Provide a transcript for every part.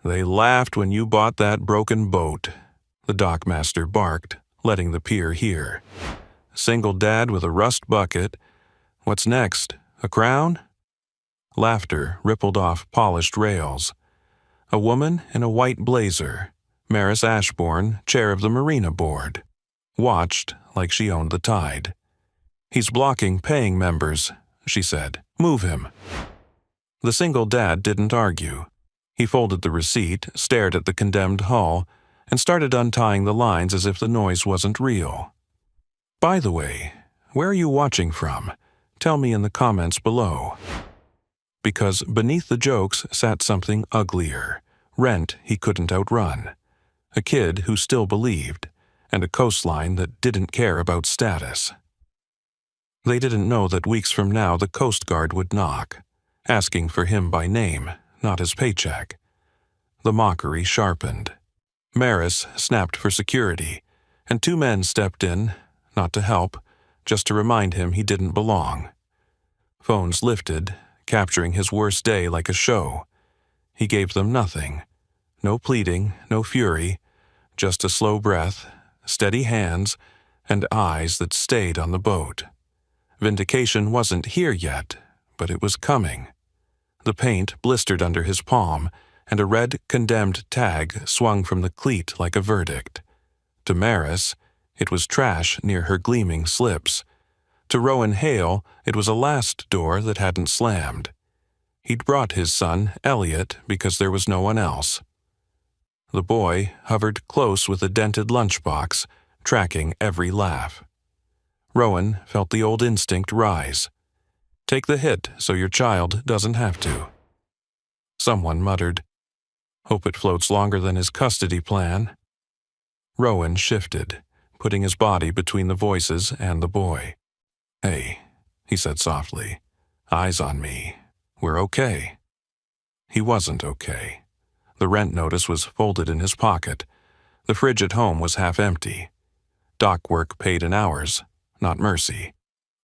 "They laughed when you bought that broken boat," the dockmaster barked, letting the pier hear. "Single dad with a rust bucket. What's next? A crown?" Laughter rippled off polished rails. A woman in a white blazer, Maris Ashbourne, chair of the Marina Board, watched like she owned the tide. "He's blocking paying members," she said. "Move him." The single dad didn't argue. He folded the receipt, stared at the condemned hull, and started untying the lines as if the noise wasn't real. "By the way, where are you watching from? Tell me in the comments below." Because beneath the jokes sat something uglier, rent he couldn't outrun, a kid who still believed, and a coastline that didn't care about status. They didn't know that weeks from now the Coast Guard would knock, asking for him by name, not his paycheck. The mockery sharpened. Maris snapped for security, and 2 men stepped in, not to help, just to remind him he didn't belong. Phones lifted, capturing his worst day like a show. He gave them nothing. No pleading, no fury, just a slow breath, steady hands, and eyes that stayed on the boat. Vindication wasn't here yet, but it was coming. The paint blistered under his palm, and a red condemned tag swung from the cleat like a verdict. To Maris, it was trash near her gleaming slips. To Rowan Hale, it was a last door that hadn't slammed. He'd brought his son, Elliot, because there was no one else. The boy hovered close with a dented lunchbox, tracking every laugh. Rowan felt the old instinct rise. Take the hit so your child doesn't have to. Someone muttered, "Hope it floats longer than his custody plan." Rowan shifted, putting his body between the voices and the boy. "Hey," he said softly, "eyes on me. We're okay." He wasn't okay. The rent notice was folded in his pocket. The fridge at home was half empty. Dock work paid in hours, not mercy.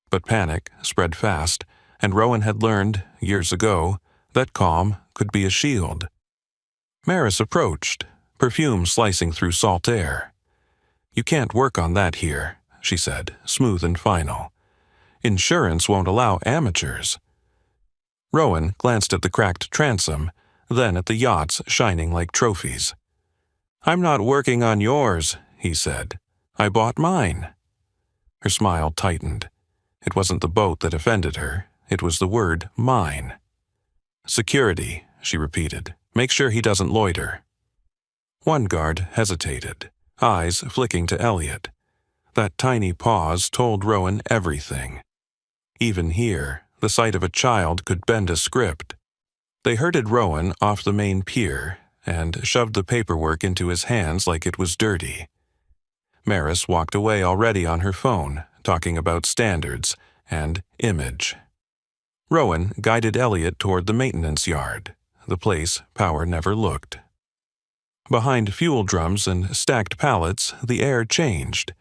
But panic spread fast, and Rowan had learned, years ago, that calm could be a shield. Maris approached, perfume slicing through salt air. "You can't work on that here," she said, smooth and final. "Insurance won't allow amateurs." Rowan glanced at the cracked transom, then at the yachts shining like trophies. "I'm not working on yours," he said. "I bought mine." Her smile tightened. It wasn't the boat that offended her. It was the word mine. "Security," she repeated. "Make sure he doesn't loiter." One guard hesitated, eyes flicking to Elliot. That tiny pause told Rowan everything. Even here, the sight of a child could bend a script. They herded Rowan off the main pier and shoved the paperwork into his hands like it was dirty. Maris walked away already on her phone, talking about standards and image. Rowan guided Elliot toward the maintenance yard, the place Power never looked. Behind fuel drums and stacked pallets, the air changed.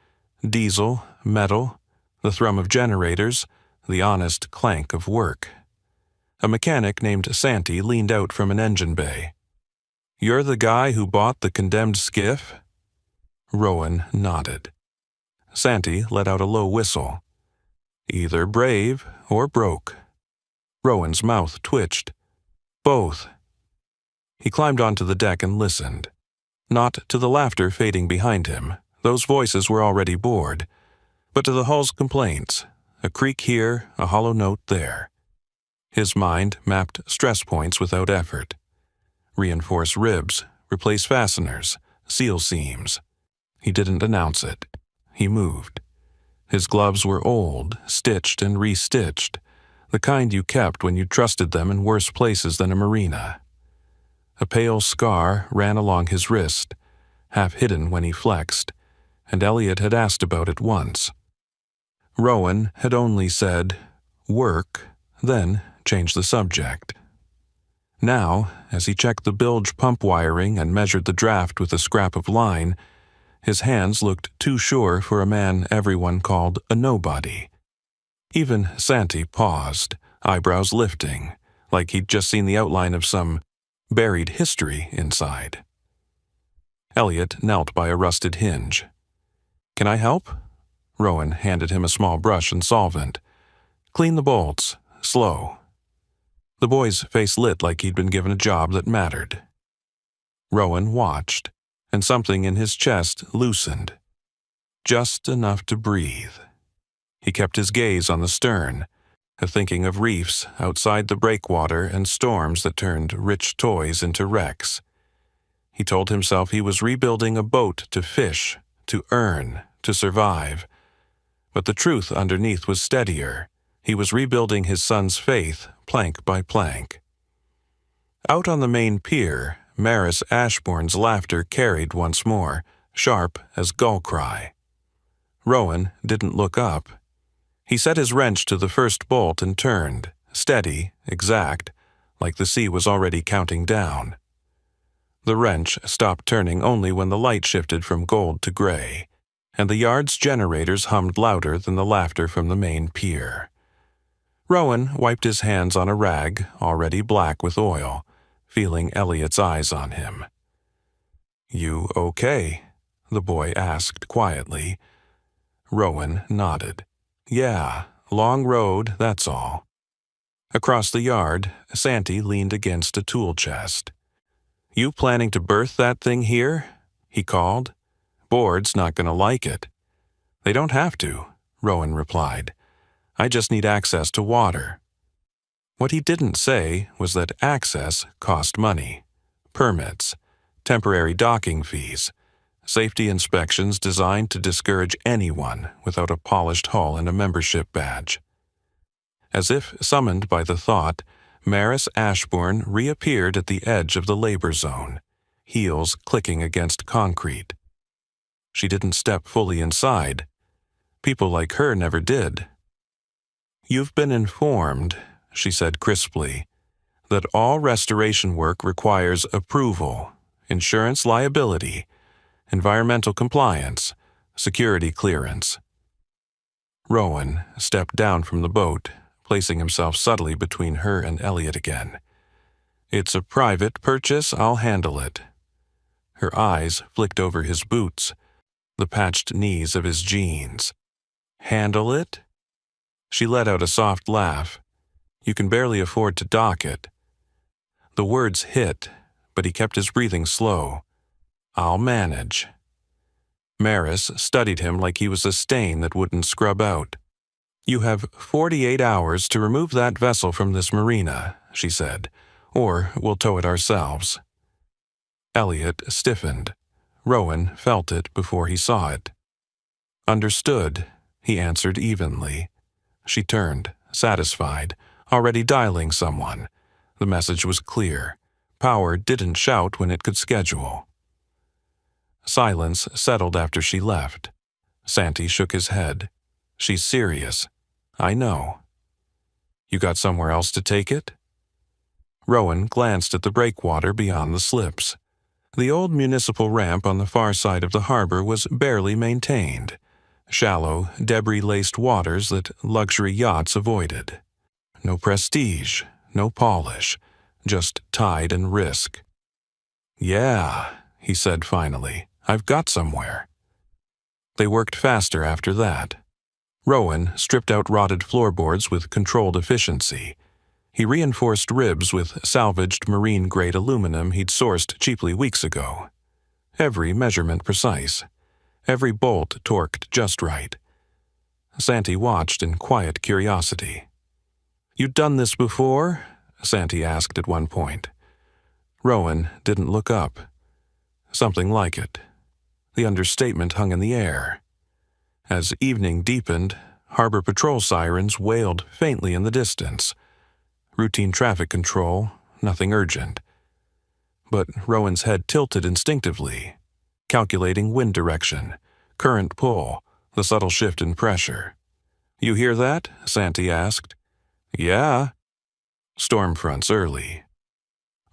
Diesel, metal, the thrum of generators, the honest clank of work. A mechanic named Santi leaned out from an engine bay. "You're the guy who bought the condemned skiff?" Rowan nodded. Santi let out a low whistle. "Either brave or broke." Rowan's mouth twitched. "Both." He climbed onto the deck and listened. Not to the laughter fading behind him, those voices were already bored, but to the hull's complaints, a creak here, a hollow note there. His mind mapped stress points without effort. Reinforce ribs, replace fasteners, seal seams. He didn't announce it. He moved. His gloves were old, stitched and restitched, the kind you kept when you trusted them in worse places than a marina. A pale scar ran along his wrist, half hidden when he flexed, and Elliot had asked about it once. Rowan had only said, "Work," then changed the subject. Now, as he checked the bilge pump wiring and measured the draft with a scrap of line, his hands looked too sure for a man everyone called a nobody. Even Santi paused, eyebrows lifting, like he'd just seen the outline of some buried history inside. Elliot knelt by a rusted hinge. "Can I help?" Rowan handed him a small brush and solvent. "Clean the bolts, slow." The boy's face lit like he'd been given a job that mattered. Rowan watched, and something in his chest loosened. Just enough to breathe. He kept his gaze on the stern, thinking of reefs outside the breakwater and storms that turned rich toys into wrecks. He told himself he was rebuilding a boat to fish, to earn, to survive. But the truth underneath was steadier. He was rebuilding his son's faith, plank by plank. Out on the main pier, Maris Ashbourne's laughter carried once more, sharp as gull cry. Rowan didn't look up. He set his wrench to the first bolt and turned, steady, exact, like the sea was already counting down. The wrench stopped turning only when the light shifted from gold to gray, and the yard's generators hummed louder than the laughter from the main pier. Rowan wiped his hands on a rag, already black with oil, feeling Elliot's eyes on him. "You okay?" the boy asked quietly. Rowan nodded. "Yeah, long road, that's all." Across the yard, Santy leaned against a tool chest. "You planning to berth that thing here?" he called. "Board's not going to like it." "They don't have to," Rowan replied. "I just need access to water." What he didn't say was that access cost money. Permits, temporary docking fees, safety inspections designed to discourage anyone without a polished hull and a membership badge. As if summoned by the thought, Maris Ashbourne reappeared at the edge of the labor zone, heels clicking against concrete. She didn't step fully inside. People like her never did. "You've been informed," she said crisply, "that all restoration work requires approval, insurance liability, environmental compliance, security clearance." Rowan stepped down from the boat, placing himself subtly between her and Elliot again. "It's a private purchase, I'll handle it." Her eyes flicked over his boots, the patched knees of his jeans. "Handle it?" She let out a soft laugh. "You can barely afford to dock it." The words hit, but he kept his breathing slow. "I'll manage." Maris studied him like he was a stain that wouldn't scrub out. "You have 48 hours to remove that vessel from this marina," she said, "or we'll tow it ourselves." Elliot stiffened. Rowan felt it before he saw it. "Understood," he answered evenly. She turned, satisfied, already dialing someone. The message was clear. Power didn't shout when it could schedule. Silence settled after she left. Santy shook his head. "She's serious. I know." "You got somewhere else to take it?" Rowan glanced at the breakwater beyond the slips. The old municipal ramp on the far side of the harbor was barely maintained. Shallow, debris-laced waters that luxury yachts avoided. No prestige, no polish, just tide and risk. "Yeah," he said finally, "I've got somewhere." They worked faster after that. Rowan stripped out rotted floorboards with controlled efficiency. He reinforced ribs with salvaged marine-grade aluminum he'd sourced cheaply weeks ago. Every measurement precise. Every bolt torqued just right. Santy watched in quiet curiosity. "You'd done this before?" Santy asked at one point. Rowan didn't look up. Something like it. The understatement hung in the air. As evening deepened, harbor patrol sirens wailed faintly in the distance. Routine traffic control, nothing urgent. But Rowan's head tilted instinctively, calculating wind direction, current pull, the subtle shift in pressure. "You hear that?" Santy asked. "Yeah." "Storm fronts early."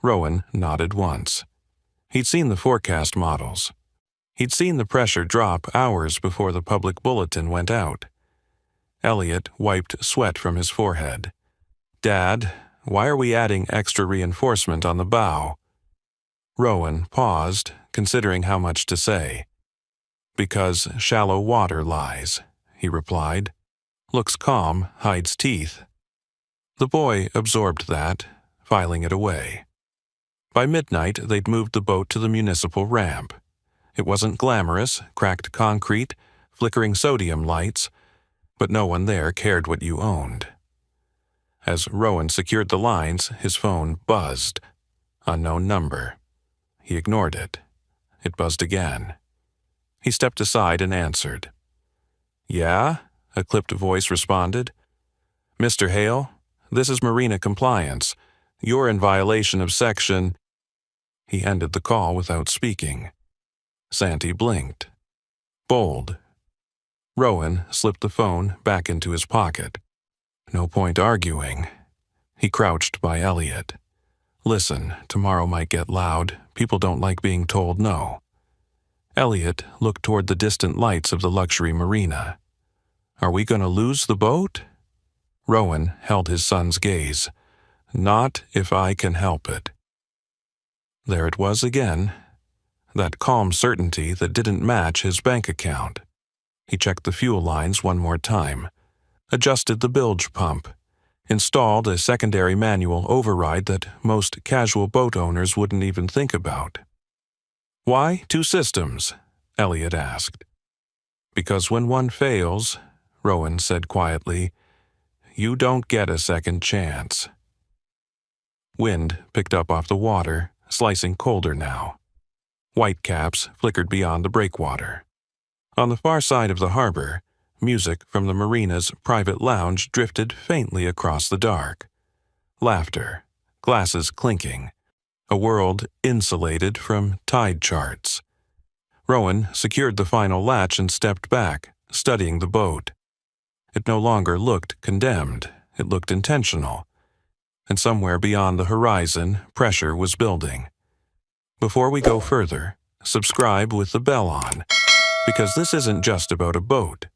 Rowan nodded once. He'd seen the forecast models. He'd seen the pressure drop hours before the public bulletin went out. Elliot wiped sweat from his forehead. "Dad, why are we adding extra reinforcement on the bow?" Rowan paused, considering how much to say. Because shallow water lies, he replied. Looks calm, hides teeth. The boy absorbed that, filing it away. By midnight, they'd moved the boat to the municipal ramp. It wasn't glamorous, cracked concrete, flickering sodium lights, but no one there cared what you owned. As Rowan secured the lines, his phone buzzed. Unknown number. He ignored it. It buzzed again. He stepped aside and answered. Yeah? A clipped voice responded. Mr. Hale, this is Marina Compliance. You're in violation of Section... He ended the call without speaking. Santi blinked. Bold. Rowan slipped the phone back into his pocket. No point arguing. He crouched by Elliot. Listen, tomorrow might get loud. People don't like being told no. Elliot looked toward the distant lights of the luxury marina. Are we going to lose the boat? Rowan held his son's gaze. Not if I can help it. There it was again. That calm certainty that didn't match his bank account. He checked the fuel lines one more time, adjusted the bilge pump, installed a secondary manual override that most casual boat owners wouldn't even think about. Why 2 systems? Elliot asked. Because when one fails, Rowan said quietly, you don't get a second chance. Wind picked up off the water, slicing colder now. Whitecaps flickered beyond the breakwater. On the far side of the harbor, music from the marina's private lounge drifted faintly across the dark. Laughter, glasses clinking, a world insulated from tide charts. Rowan secured the final latch and stepped back, studying the boat. It no longer looked condemned, it looked intentional. And somewhere beyond the horizon, pressure was building. Before we go further, subscribe with the bell on, because this isn't just about a boat.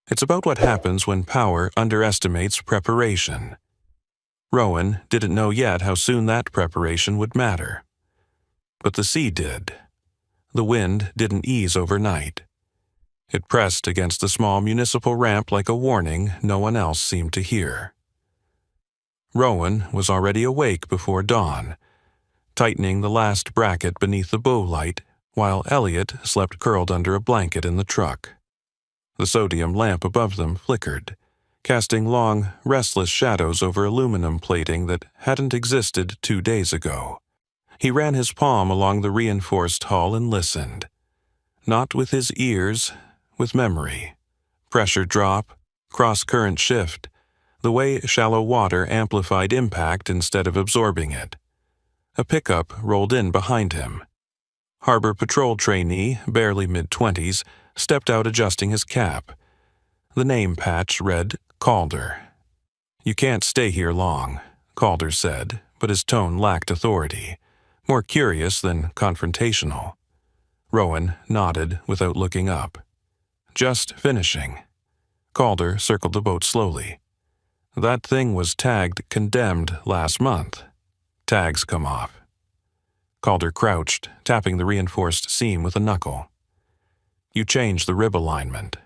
It's about what happens when power underestimates preparation. Rowan didn't know yet how soon that preparation would matter. But the sea did. The wind didn't ease overnight. It pressed against the small municipal ramp like a warning no one else seemed to hear. Rowan was already awake before dawn, tightening the last bracket beneath the bow light, while Elliot slept curled under a blanket in the truck. The sodium lamp above them flickered, casting long, restless shadows over aluminum plating that hadn't existed 2 days ago. He ran his palm along the reinforced hull and listened. Not with his ears, with memory. Pressure drop, cross-current shift, the way shallow water amplified impact instead of absorbing it. A pickup rolled in behind him. Harbor Patrol trainee, barely mid-20s, stepped out adjusting his cap. The name patch read Calder. You can't stay here long, Calder said, but his tone lacked authority, more curious than confrontational. Rowan nodded without looking up. Just finishing. Calder circled the boat slowly. That thing was tagged condemned last month. Tags come off. Calder crouched, tapping the reinforced seam with a knuckle. You changed the rib alignment.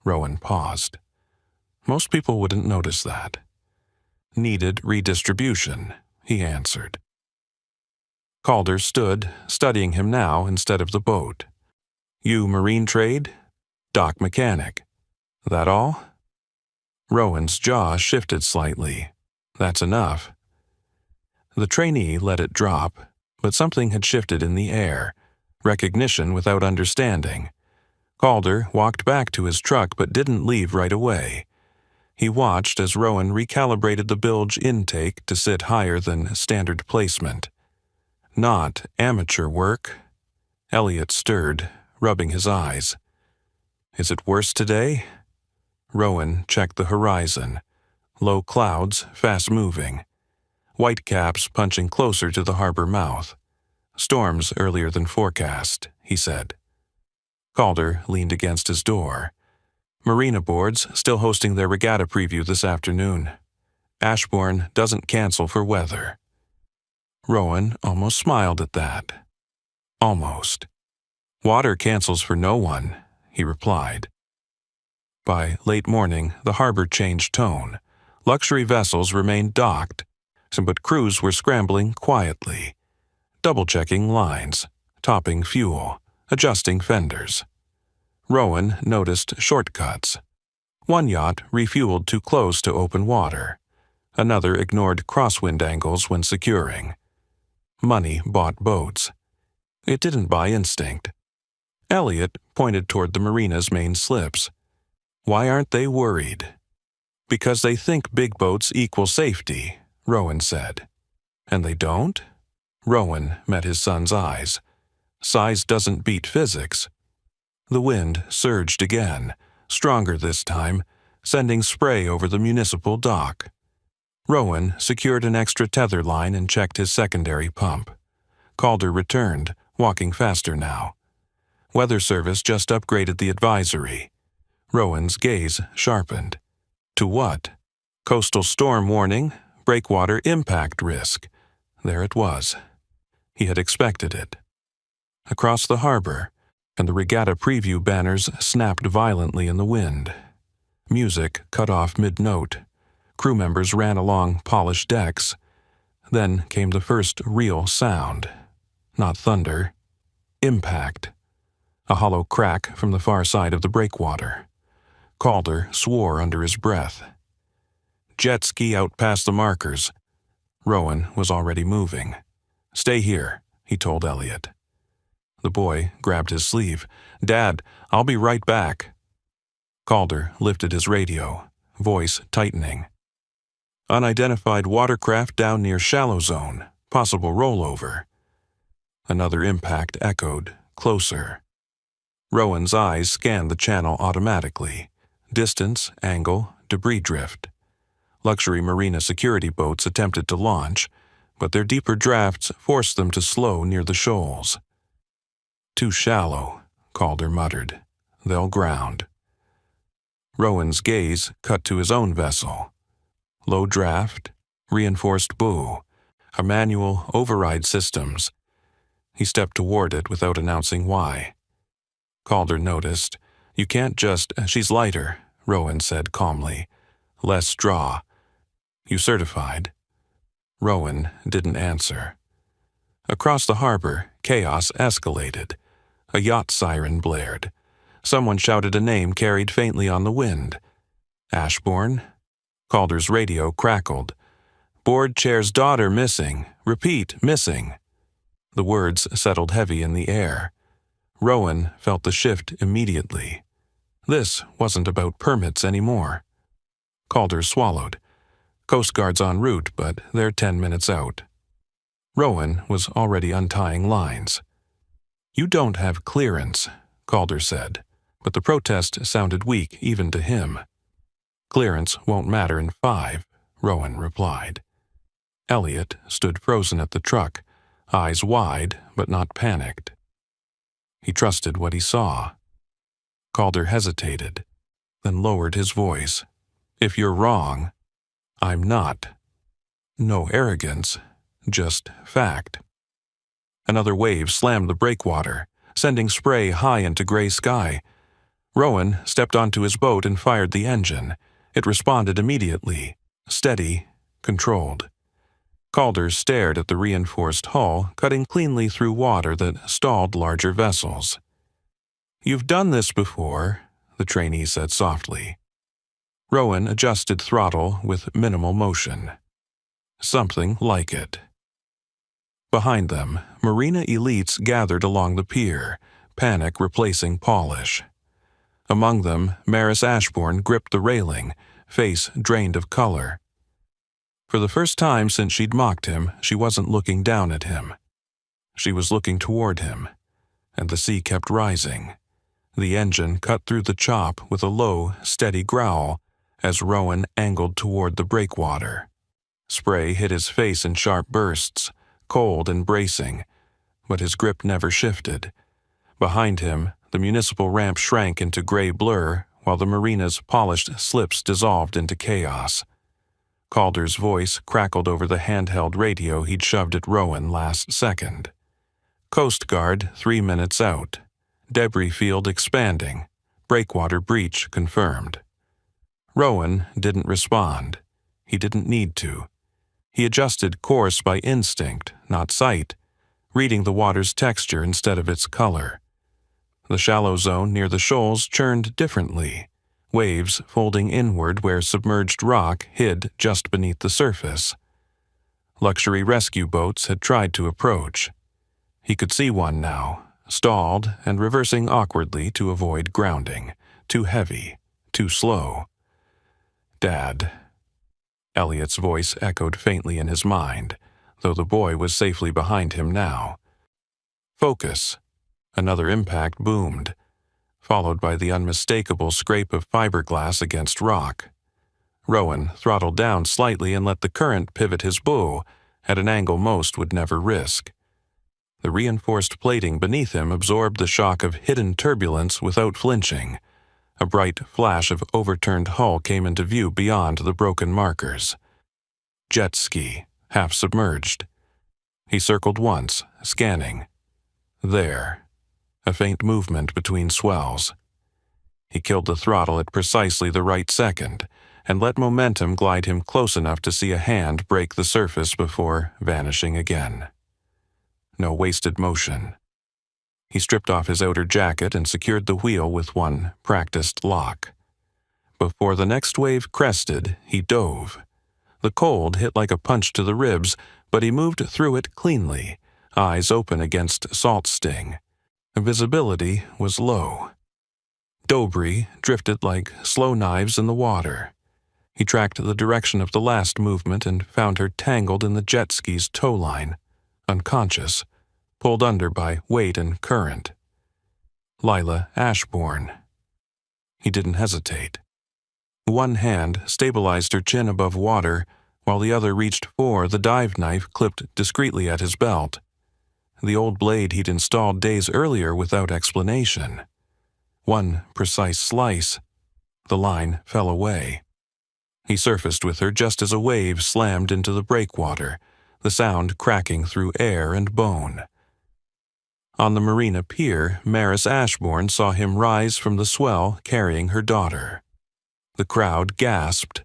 Rowan paused. Most people wouldn't notice that. Needed redistribution, he answered. Calder stood, studying him now instead of the boat. You marine trade? Dock mechanic. That all? Rowan's jaw shifted slightly. That's enough. The trainee let it drop, but something had shifted in the air. Recognition without understanding. Calder walked back to his truck but didn't leave right away. He watched as Rowan recalibrated the bilge intake to sit higher than standard placement. Not amateur work. Elliot stirred, rubbing his eyes. Is it worse today? Rowan checked the horizon. Low clouds, fast-moving. Whitecaps punching closer to the harbor mouth. Storms earlier than forecast, he said. Calder leaned against his door. Marina boards still hosting their regatta preview this afternoon. Ashbourne doesn't cancel for weather. Rowan almost smiled at that. Almost. Water cancels for no one, he replied. By late morning, the harbor changed tone. Luxury vessels remained docked, but crews were scrambling quietly, double-checking lines, topping fuel, adjusting fenders. Rowan noticed shortcuts. One yacht refueled too close to open water. Another ignored crosswind angles when securing. Money bought boats. It didn't buy instinct. Elliot pointed toward the marina's main slips. Why aren't they worried? Because they think big boats equal safety, Rowan said. And they don't? Rowan met his son's eyes. Size doesn't beat physics. The wind surged again, stronger this time, sending spray over the municipal dock. Rowan secured an extra tether line and checked his secondary pump. Calder returned, walking faster now. Weather Service just upgraded the advisory. Rowan's gaze sharpened. To what? Coastal storm warning, breakwater impact risk. There it was. He had expected it. Across the harbor, and the regatta preview banners snapped violently in the wind. Music cut off mid-note. Crew members ran along polished decks. Then came the first real sound. Not thunder. Impact. A hollow crack from the far side of the breakwater. Calder swore under his breath. Jet ski out past the markers. Rowan was already moving. Stay here, he told Elliot. The boy grabbed his sleeve. Dad, I'll be right back. Calder lifted his radio, voice tightening. Unidentified watercraft down near shallow zone, possible rollover. Another impact echoed, closer. Rowan's eyes scanned the channel automatically. Distance, angle, debris drift. Luxury marina security boats attempted to launch, but their deeper drafts forced them to slow near the shoals. Too shallow, Calder muttered. They'll ground. Rowan's gaze cut to his own vessel. Low draft, reinforced bow, a manual override systems. He stepped toward it without announcing why. Calder noticed. You can't just... She's lighter, Rowan said calmly. Less draw. You certified? Rowan didn't answer. Across the harbor, chaos escalated. A yacht siren blared. Someone shouted a name carried faintly on the wind. Ashbourne? Calder's radio crackled. Board chair's daughter missing. Repeat, missing. The words settled heavy in the air. Rowan felt the shift immediately. This wasn't about permits anymore. Calder swallowed. Coast Guard's en route, but they're 10 minutes out. Rowan was already untying lines. You don't have clearance, Calder said, but the protest sounded weak even to him. Clearance won't matter in 5, Rowan replied. Elliot stood frozen at the truck, eyes wide but not panicked. He trusted what he saw. Calder hesitated, then lowered his voice. If you're wrong, I'm not. No arrogance, just fact. Another wave slammed the breakwater, sending spray high into gray sky. Rowan stepped onto his boat and fired the engine. It responded immediately, steady, controlled. Calder stared at the reinforced hull cutting cleanly through water that stalled larger vessels. You've done this before, the trainee said softly. Rowan adjusted throttle with minimal motion. Something like it. Behind them, marina elites gathered along the pier, panic replacing polish. Among them, Maris Ashbourne gripped the railing, face drained of color. For the first time since she'd mocked him, she wasn't looking down at him. She was looking toward him, and the sea kept rising. The engine cut through the chop with a low, steady growl as Rowan angled toward the breakwater. Spray hit his face in sharp bursts, cold and bracing, but his grip never shifted. Behind him, the municipal ramp shrank into gray blur while the marina's polished slips dissolved into chaos. Calder's voice crackled over the handheld radio he'd shoved at Rowan last second. Coast Guard 3 minutes out. Debris field expanding. Breakwater breach confirmed. Rowan didn't respond. He didn't need to. He adjusted course by instinct, not sight, reading the water's texture instead of its color. The shallow zone near the shoals churned differently, waves folding inward where submerged rock hid just beneath the surface. Luxury rescue boats had tried to approach. He could see one now, stalled and reversing awkwardly to avoid grounding. Too heavy, too slow. "Dad." Elliot's voice echoed faintly in his mind, though the boy was safely behind him now. "Focus." Another impact boomed, followed by the unmistakable scrape of fiberglass against rock. Rowan throttled down slightly and let the current pivot his bow at an angle most would never risk. The reinforced plating beneath him absorbed the shock of hidden turbulence without flinching. A bright flash of overturned hull came into view beyond the broken markers. Jet ski, half submerged. He circled once, scanning. There. A faint movement between swells. He killed the throttle at precisely the right second, and let momentum glide him close enough to see a hand break the surface before vanishing again. No wasted motion. He stripped off his outer jacket and secured the wheel with one practiced lock. Before the next wave crested, he dove. The cold hit like a punch to the ribs, but he moved through it cleanly, eyes open against salt sting. Visibility was low. Debris drifted like slow knives in the water. He tracked the direction of the last movement and found her tangled in the jet ski's tow line, unconscious, pulled under by weight and current. Lila Ashbourne. He didn't hesitate. One hand stabilized her chin above water, while the other reached for the dive knife clipped discreetly at his belt. The old blade he'd installed days earlier without explanation. One precise slice. The line fell away. He surfaced with her just as a wave slammed into the breakwater, the sound cracking through air and bone. On the marina pier, Maris Ashbourne saw him rise from the swell carrying her daughter. The crowd gasped,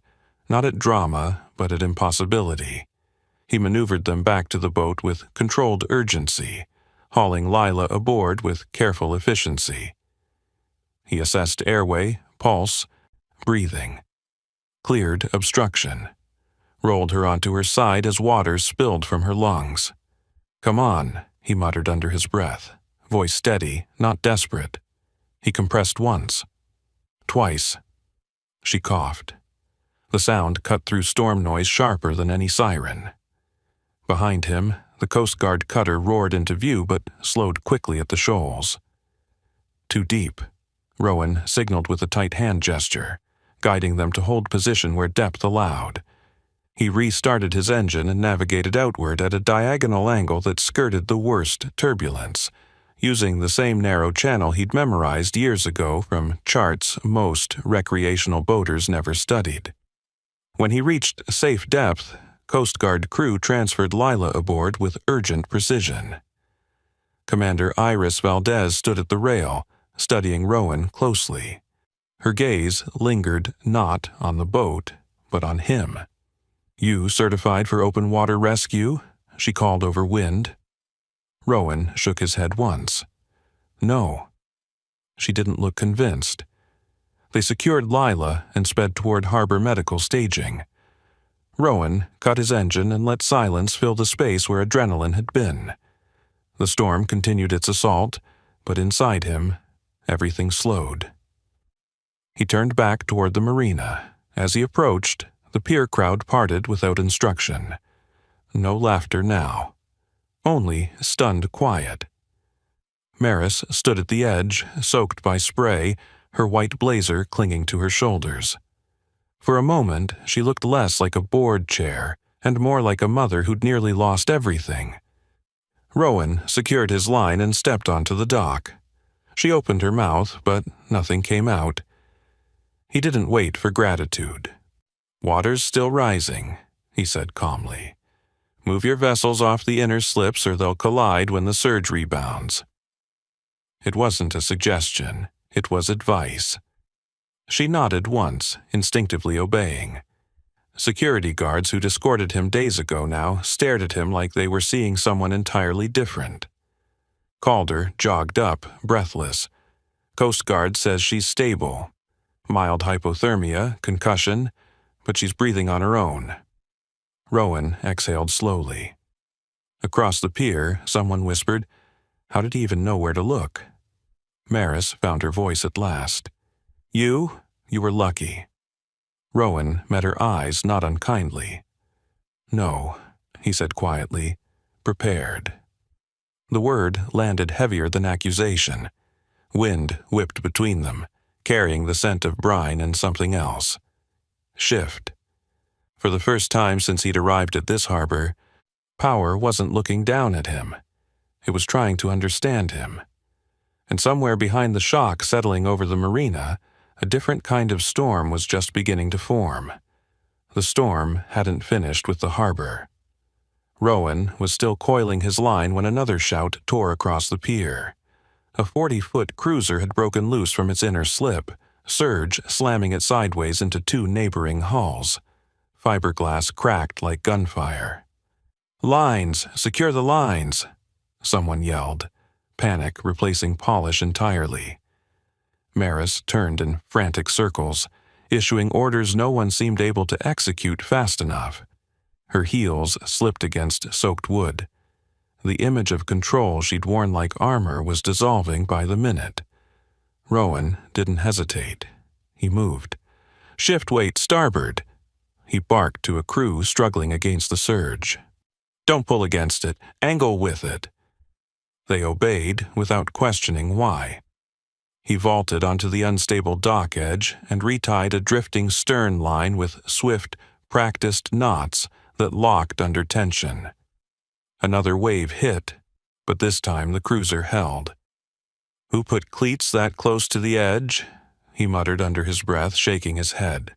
not at drama, but at impossibility. He maneuvered them back to the boat with controlled urgency, hauling Lila aboard with careful efficiency. He assessed airway, pulse, breathing. Cleared obstruction. Rolled her onto her side as water spilled from her lungs. "Come on," he muttered under his breath, voice steady, not desperate. He compressed once. Twice. She coughed. The sound cut through storm noise sharper than any siren. Behind him, the Coast Guard cutter roared into view but slowed quickly at the shoals. Too deep. Rowan signaled with a tight hand gesture, guiding them to hold position where depth allowed. He restarted his engine and navigated outward at a diagonal angle that skirted the worst turbulence, using the same narrow channel he'd memorized years ago from charts most recreational boaters never studied. When he reached safe depth, Coast Guard crew transferred Lila aboard with urgent precision. Commander Iris Valdez stood at the rail, studying Rowan closely. Her gaze lingered not on the boat, but on him. "You certified for open water rescue?" she called over wind. Rowan shook his head once. "No." She didn't look convinced. They secured Lila and sped toward harbor medical staging. Rowan cut his engine and let silence fill the space where adrenaline had been. The storm continued its assault, but inside him, everything slowed. He turned back toward the marina. As he approached, the pier crowd parted without instruction. No laughter now. Only stunned quiet. Maris stood at the edge, soaked by spray, her white blazer clinging to her shoulders. For a moment, she looked less like a board chair and more like a mother who'd nearly lost everything. Rowan secured his line and stepped onto the dock. She opened her mouth, but nothing came out. He didn't wait for gratitude. "Water's still rising," he said calmly. Move your vessels off the inner slips or they'll collide when the surge rebounds. It wasn't a suggestion, it was advice. She nodded once, instinctively obeying. Security guards who'd escorted him days ago now stared at him like they were seeing someone entirely different. Calder jogged up, breathless. Coast Guard says she's stable. Mild hypothermia, concussion, but she's breathing on her own. Rowan exhaled slowly. Across the pier, someone whispered, "How did he even know where to look?" Maris found her voice at last. You were lucky." Rowan met her eyes not unkindly. "No," he said quietly, "prepared." The word landed heavier than accusation. Wind whipped between them, carrying the scent of brine and something else. Shift. For the first time since he'd arrived at this harbor, power wasn't looking down at him. It was trying to understand him. And somewhere behind the shock settling over the marina, a different kind of storm was just beginning to form. The storm hadn't finished with the harbor. Rowan was still coiling his line when another shout tore across the pier. A 40-foot cruiser had broken loose from its inner slip, surge slamming it sideways into two neighboring hulls. Fiberglass cracked like gunfire. "Lines! Secure the lines!" someone yelled, panic replacing polish entirely. Maris turned in frantic circles, issuing orders no one seemed able to execute fast enough. Her heels slipped against soaked wood. The image of control she'd worn like armor was dissolving by the minute. Rowan didn't hesitate. He moved. "Shift weight starboard!" He barked to a crew struggling against the surge. "Don't pull against it. Angle with it." They obeyed without questioning why. He vaulted onto the unstable dock edge and retied a drifting stern line with swift, practiced knots that locked under tension. Another wave hit, but this time the cruiser held. "Who put cleats that close to the edge?" he muttered under his breath, shaking his head.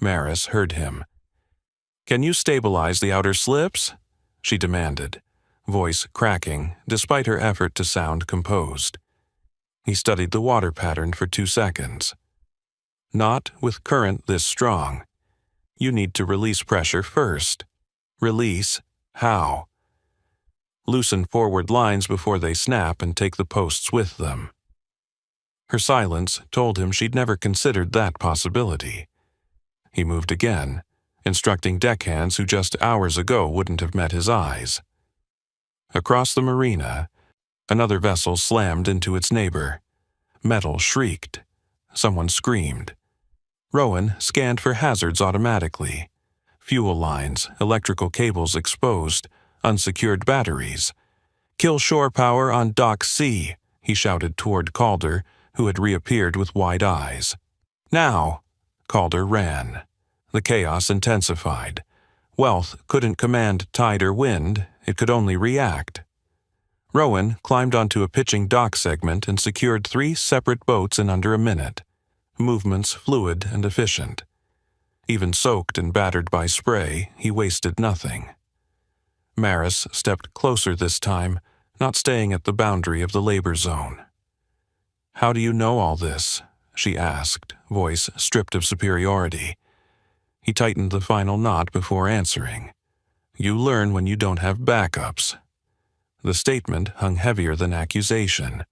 Maris heard him. "Can you stabilize the outer slips?" she demanded, voice cracking despite her effort to sound composed. He studied the water pattern for 2 seconds. "Not with current this strong. You need to release pressure first." "Release? How?" "Loosen forward lines before they snap and take the posts with them." Her silence told him she'd never considered that possibility. He moved again, instructing deckhands who just hours ago wouldn't have met his eyes. Across the marina, another vessel slammed into its neighbor. Metal shrieked. Someone screamed. Rowan scanned for hazards automatically. Fuel lines, electrical cables exposed, unsecured batteries. "Kill shore power on Dock C," he shouted toward Calder, who had reappeared with wide eyes. "Now!" Calder ran. The chaos intensified. Wealth couldn't command tide or wind, it could only react. Rowan climbed onto a pitching dock segment and secured 3 separate boats in under a minute. Movements fluid and efficient. Even soaked and battered by spray, he wasted nothing. Maris stepped closer this time, not staying at the boundary of the labor zone. "How do you know all this?" she asked, voice stripped of superiority. He tightened the final knot before answering. "You learn when you don't have backups." The statement hung heavier than accusation.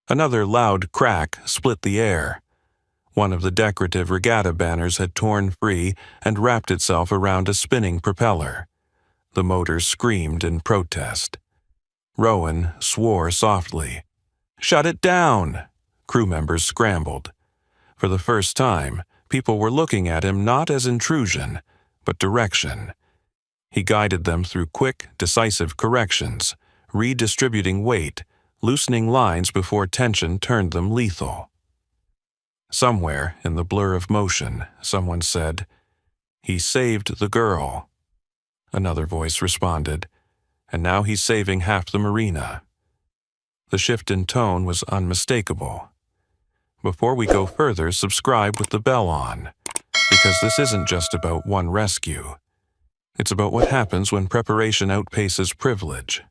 Another loud crack split the air. One of the decorative regatta banners had torn free and wrapped itself around a spinning propeller. The motor screamed in protest. Rowan swore softly. "Shut it down!" Crew members scrambled. For the first time, people were looking at him not as intrusion, but direction. He guided them through quick, decisive corrections, redistributing weight, loosening lines before tension turned them lethal. Somewhere in the blur of motion, someone said, "He saved the girl." Another voice responded, "And now he's saving half the marina." The shift in tone was unmistakable. Before we go further, subscribe with the bell on, because this isn't just about one rescue. It's about what happens when preparation outpaces privilege.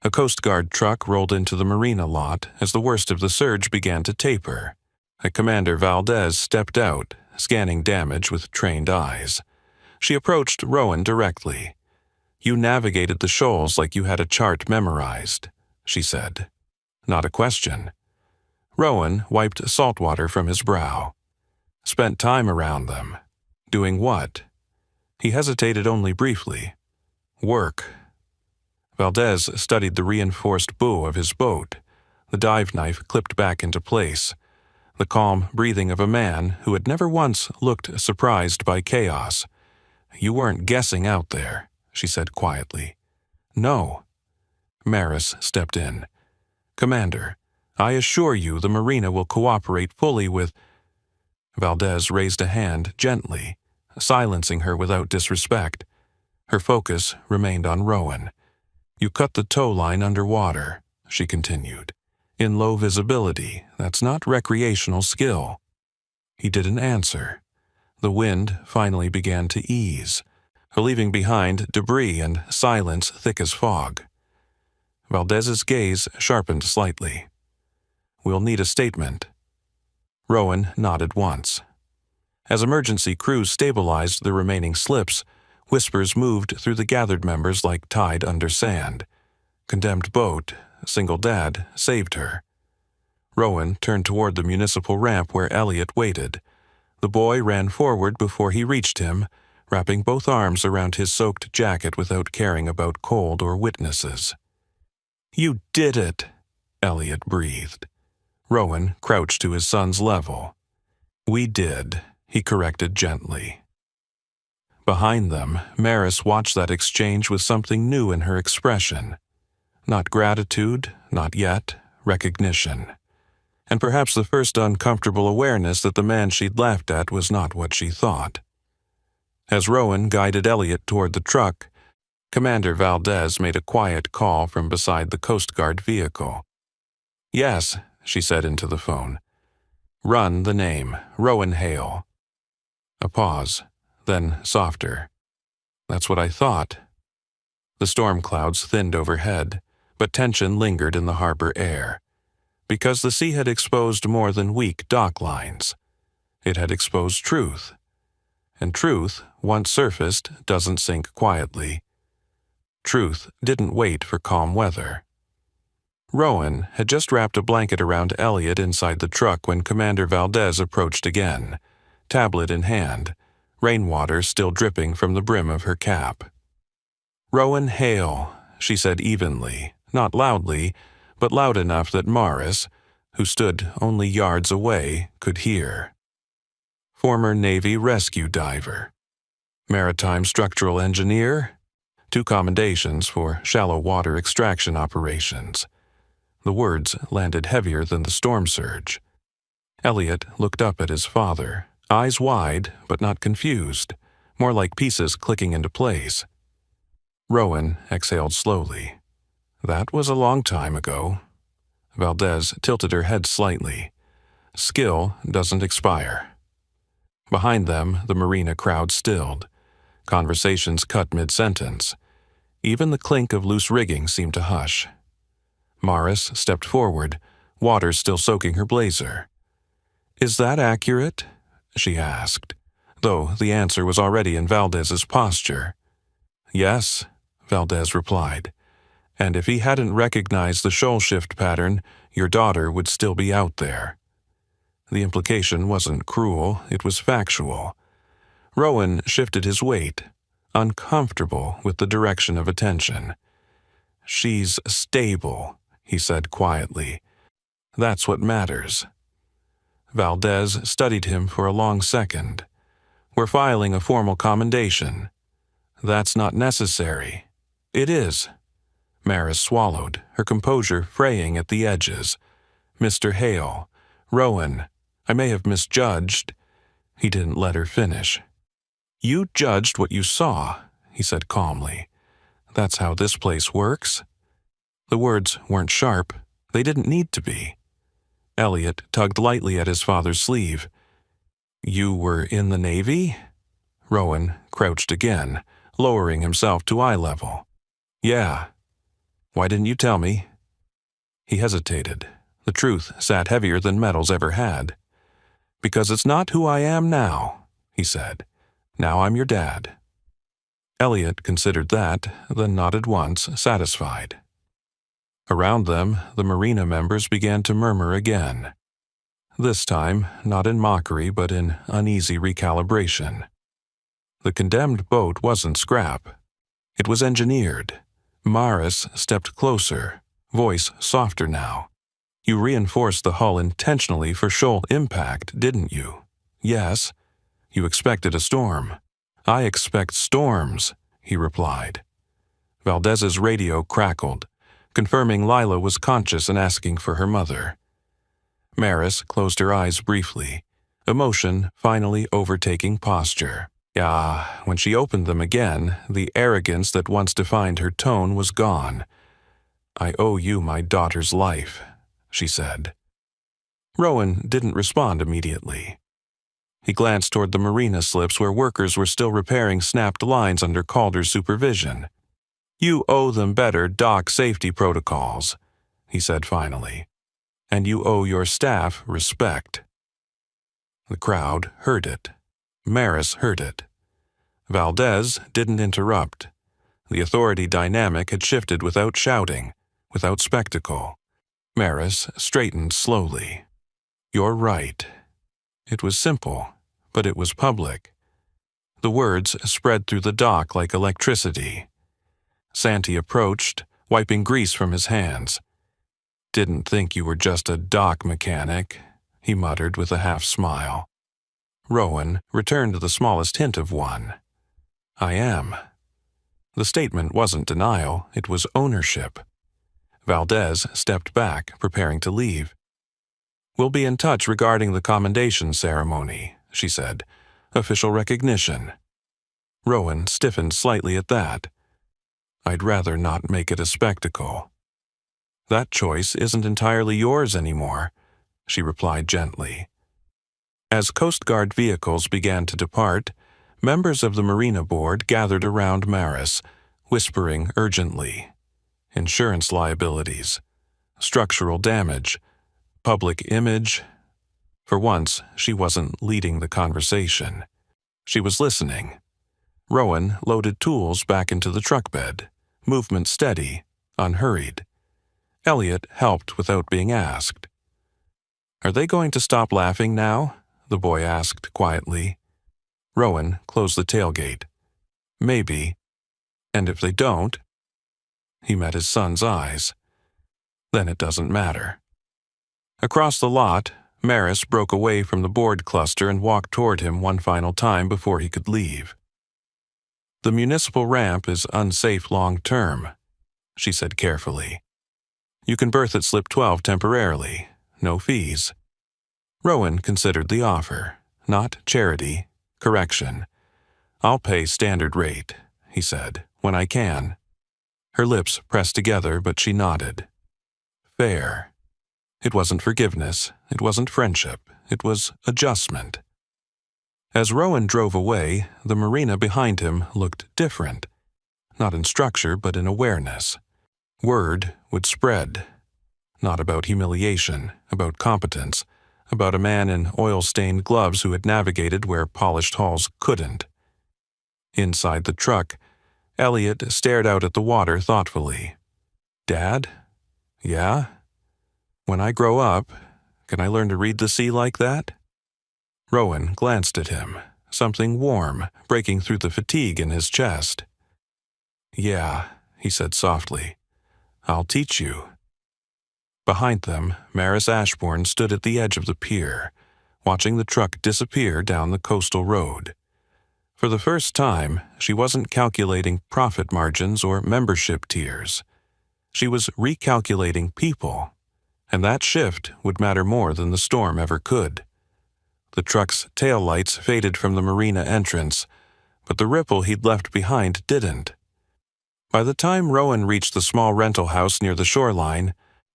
A Coast Guard truck rolled into the marina lot as the worst of the surge began to taper. Commander Valdez stepped out, scanning damage with trained eyes. She approached Rowan directly. "You navigated the shoals like you had a chart memorized," she said. Not a question. Rowan wiped salt water from his brow. "Spent time around them." "Doing what?" He hesitated only briefly. "Work." Valdez studied the reinforced bow of his boat. The dive knife clipped back into place. The calm breathing of a man who had never once looked surprised by chaos. "You weren't guessing out there," she said quietly. "No." Maris stepped in. "Commander, I assure you the marina will cooperate fully with—" Valdez raised a hand gently, silencing her without disrespect. Her focus remained on Rowan. "You cut the tow line underwater," she continued. "In low visibility, that's not recreational skill." He didn't answer. The wind finally began to ease, leaving behind debris and silence thick as fog. Valdez's gaze sharpened slightly. "We'll need a statement." Rowan nodded once. As emergency crews stabilized the remaining slips, whispers moved through the gathered members like tide under sand. "Condemned boat, single dad, saved her." Rowan turned toward the municipal ramp where Elliot waited. The boy ran forward before he reached him, wrapping both arms around his soaked jacket without caring about cold or witnesses. "You did it," Elliot breathed. Rowan crouched to his son's level. "We did," he corrected gently. Behind them, Maris watched that exchange with something new in her expression. Not gratitude, not yet, recognition. And perhaps the first uncomfortable awareness that the man she'd laughed at was not what she thought. As Rowan guided Elliot toward the truck, Commander Valdez made a quiet call from beside the Coast Guard vehicle. "Yes," she said into the phone. "Run the name, Rowan Hale." A pause, then softer. "That's what I thought." The storm clouds thinned overhead, but tension lingered in the harbor air. Because the sea had exposed more than weak dock lines. It had exposed truth. And truth, once surfaced, doesn't sink quietly. Truth didn't wait for calm weather. Rowan had just wrapped a blanket around Elliot inside the truck when Commander Valdez approached again, tablet in hand, rainwater still dripping from the brim of her cap. "Rowan Hale," she said evenly, not loudly, but loud enough that Maris, who stood only yards away, could hear. "Former Navy rescue diver. Maritime structural engineer. 2 commendations for shallow water extraction operations." The words landed heavier than the storm surge. Elliot looked up at his father, eyes wide but not confused, more like pieces clicking into place. Rowan exhaled slowly. "That was a long time ago." Valdez tilted her head slightly. "Skill doesn't expire." Behind them, the marina crowd stilled. Conversations cut mid-sentence. Even the clink of loose rigging seemed to hush. Maris stepped forward, water still soaking her blazer. "Is that accurate?" she asked, though the answer was already in Valdez's posture. "Yes," Valdez replied. "And if he hadn't recognized the shoal shift pattern, your daughter would still be out there." The implication wasn't cruel, it was factual. Rowan shifted his weight, uncomfortable with the direction of attention. "She's stable," he said quietly. "That's what matters." Valdez studied him for a long second. "We're filing a formal commendation." "That's not necessary." "It is." Maris swallowed, her composure fraying at the edges. "Mr. Hale, Rowan, I may have misjudged." He didn't let her finish. "You judged what you saw," he said calmly. "That's how this place works." The words weren't sharp. They didn't need to be. Elliot tugged lightly at his father's sleeve. "You were in the Navy?" Rowan crouched again, lowering himself to eye level. Yeah. Why didn't you tell me? He hesitated. The truth sat heavier than metals ever had. Because it's not who I am now, he said. Now I'm your dad. Elliot considered that, then nodded once, satisfied. Around them, the marina members began to murmur again. This time, not in mockery, but in uneasy recalibration. The condemned boat wasn't scrap. It was engineered. Maris stepped closer, voice softer now. You reinforced the hull intentionally for shoal impact, didn't you? Yes. You expected a storm. I expect storms, he replied. Valdez's radio crackled, confirming Lila was conscious and asking for her mother. Maris closed her eyes briefly, emotion finally overtaking posture. When she opened them again, the arrogance that once defined her tone was gone. I owe you my daughter's life, she said. Rowan didn't respond immediately. He glanced toward the marina slips where workers were still repairing snapped lines under Calder's supervision. You owe them better dock safety protocols, he said finally. And you owe your staff respect. The crowd heard it. Maris heard it. Valdez didn't interrupt. The authority dynamic had shifted without shouting, without spectacle. Maris straightened slowly. You're right. It was simple, but it was public. The words spread through the dock like electricity. Santi approached, wiping grease from his hands. Didn't think you were just a dock mechanic, he muttered with a half-smile. Rowan returned the smallest hint of one. I am. The statement wasn't denial, it was ownership. Valdez stepped back, preparing to leave. We'll be in touch regarding the commendation ceremony, she said. Official recognition. Rowan stiffened slightly at that. I'd rather not make it a spectacle. That choice isn't entirely yours anymore, she replied gently. As Coast Guard vehicles began to depart, members of the Marina Board gathered around Maris, whispering urgently. Insurance liabilities, structural damage, public image. For once, she wasn't leading the conversation. She was listening. Rowan loaded tools back into the truck bed, movement steady, unhurried. Elliot helped without being asked. Are they going to stop laughing now? The boy asked quietly. Rowan closed the tailgate. Maybe. And if they don't? He met his son's eyes. Then it doesn't matter. Across the lot, Maris broke away from the board cluster and walked toward him one final time before he could leave. The municipal ramp is unsafe long-term, she said carefully. You can berth at slip 12 temporarily. No fees. Rowan considered the offer. Not charity. Correction. I'll pay standard rate, he said, when I can. Her lips pressed together, but she nodded. Fair. It wasn't forgiveness. It wasn't friendship. It was adjustment. As Rowan drove away, the marina behind him looked different. Not in structure, but in awareness. Word would spread. Not about humiliation, about competence, about a man in oil-stained gloves who had navigated where polished hulls couldn't. Inside the truck, Elliot stared out at the water thoughtfully. Dad? Yeah? When I grow up, can I learn to read the sea like that? Rowan glanced at him, something warm breaking through the fatigue in his chest. Yeah, he said softly. I'll teach you. Behind them, Maris Ashbourne stood at the edge of the pier, watching the truck disappear down the coastal road. For the first time, she wasn't calculating profit margins or membership tiers. She was recalculating people, and that shift would matter more than the storm ever could. The truck's taillights faded from the marina entrance, but the ripple he'd left behind didn't. By the time Rowan reached the small rental house near the shoreline,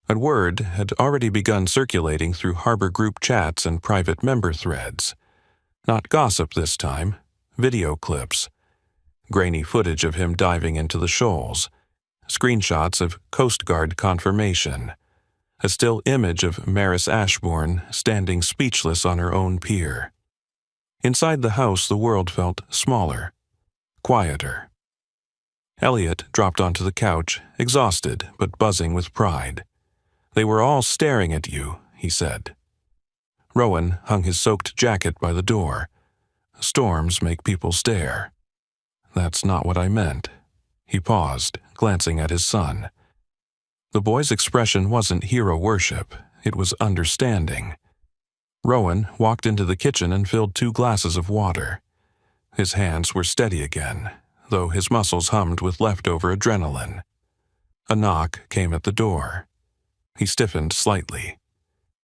a word had already begun circulating through harbor group chats and private member threads. Not gossip this time, video clips. grainy footage of him diving into the shoals, screenshots of Coast Guard confirmation, a still image of Maris Ashbourne standing speechless on her own pier. Inside the house, the world felt smaller, quieter. Elliot dropped onto the couch, exhausted but buzzing with pride. "They were all staring at you," he said. Rowan hung his soaked jacket by the door. "Storms make people stare." "That's not what I meant." He paused, glancing at his son. The boy's expression wasn't hero worship, it was understanding. Rowan walked into the kitchen and filled 2 glasses of water. His hands were steady again, though his muscles hummed with leftover adrenaline. A knock came at the door. He stiffened slightly.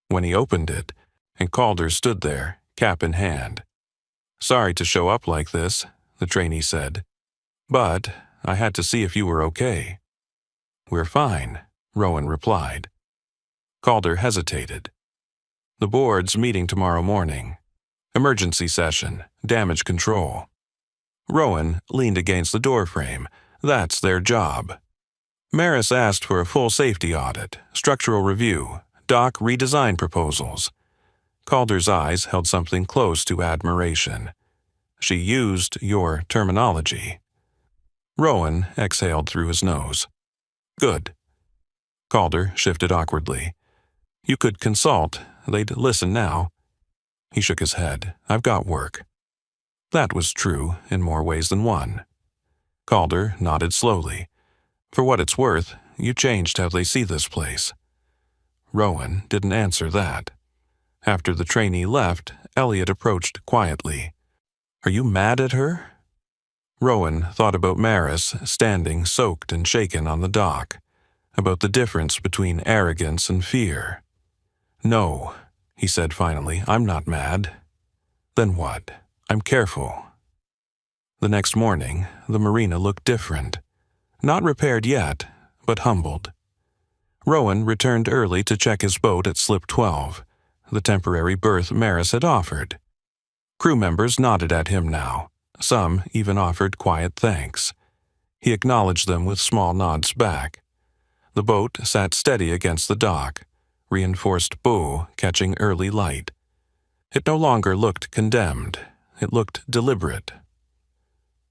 When he opened it, and Calder stood there, cap in hand. "Sorry to show up like this," the trainee said. "But I had to see if you were okay." "We're fine," Rowan replied. Calder hesitated. "The board's meeting tomorrow morning. Emergency session, damage control." Rowan leaned against the doorframe. "That's their job." Maris asked for a full safety audit, structural review, dock redesign proposals. Calder's eyes held something close to admiration. "She used your terminology." Rowan exhaled through his nose. "Good." Calder shifted awkwardly. "You could consult. They'd listen now." He shook his head. "I've got work." That was true in more ways than one. Calder nodded slowly. "For what it's worth, you changed how they see this place." Rowan didn't answer that. After the trainee left, Elliot approached quietly. "Are you mad at her?" Rowan thought about Maris standing soaked and shaken on the dock, about the difference between arrogance and fear. "No," he said finally, "I'm not mad." "Then what? I'm careful." The next morning, the marina looked different. Not repaired yet, but humbled. Rowan returned early to check his boat at Slip 12, the temporary berth Maris had offered. Crew members nodded at him now. Some even offered quiet thanks. He acknowledged them with small nods back. The boat sat steady against the dock, reinforced bow catching early light. It no longer looked condemned. It looked deliberate.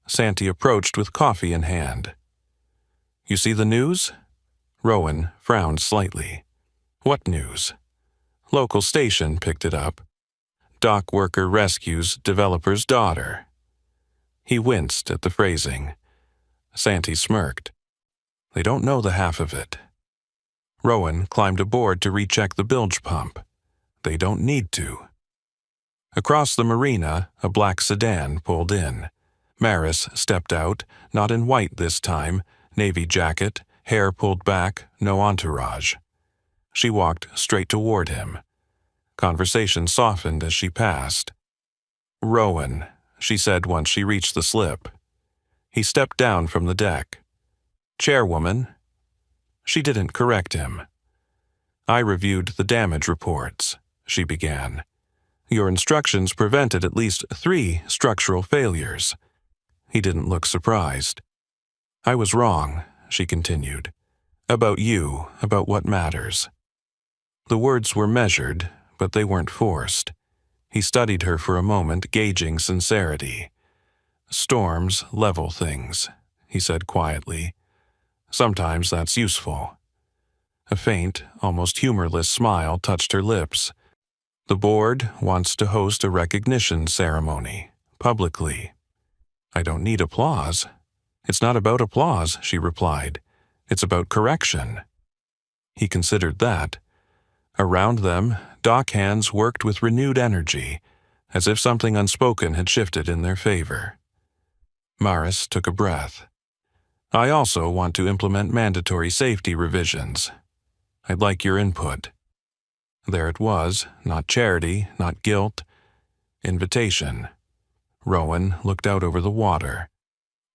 Santi approached with coffee in hand. "You see the news?" Rowan frowned slightly. "What news?" "Local station picked it up. Dock worker rescues developer's daughter." He winced at the phrasing. Santi smirked. "They don't know the half of it." Rowan climbed aboard to recheck the bilge pump. "They don't need to." Across the marina, a black sedan pulled in. Maris stepped out, not in white this time, navy jacket, hair pulled back, no entourage. She walked straight toward him. Conversation softened as she passed. "Rowan," she said once she reached the slip. He stepped down from the deck. "Chairwoman." She didn't correct him. "I reviewed the damage reports," she began. "Your instructions prevented at least 3 structural failures." He didn't look surprised. "I was wrong," she continued. "About you, about what matters." The words were measured, but they weren't forced. He studied her for a moment, gauging sincerity. "Storms level things," he said quietly. "Sometimes that's useful." A faint, almost humorless smile touched her lips. "The board wants to host a recognition ceremony, publicly." "I don't need applause." "It's not about applause," she replied. "It's about correction." He considered that. Around them, dock hands worked with renewed energy, as if something unspoken had shifted in their favor. Maris took a breath. "I also want to implement mandatory safety revisions. I'd like your input." There it was, not charity, not guilt. Invitation. Rowan looked out over the water,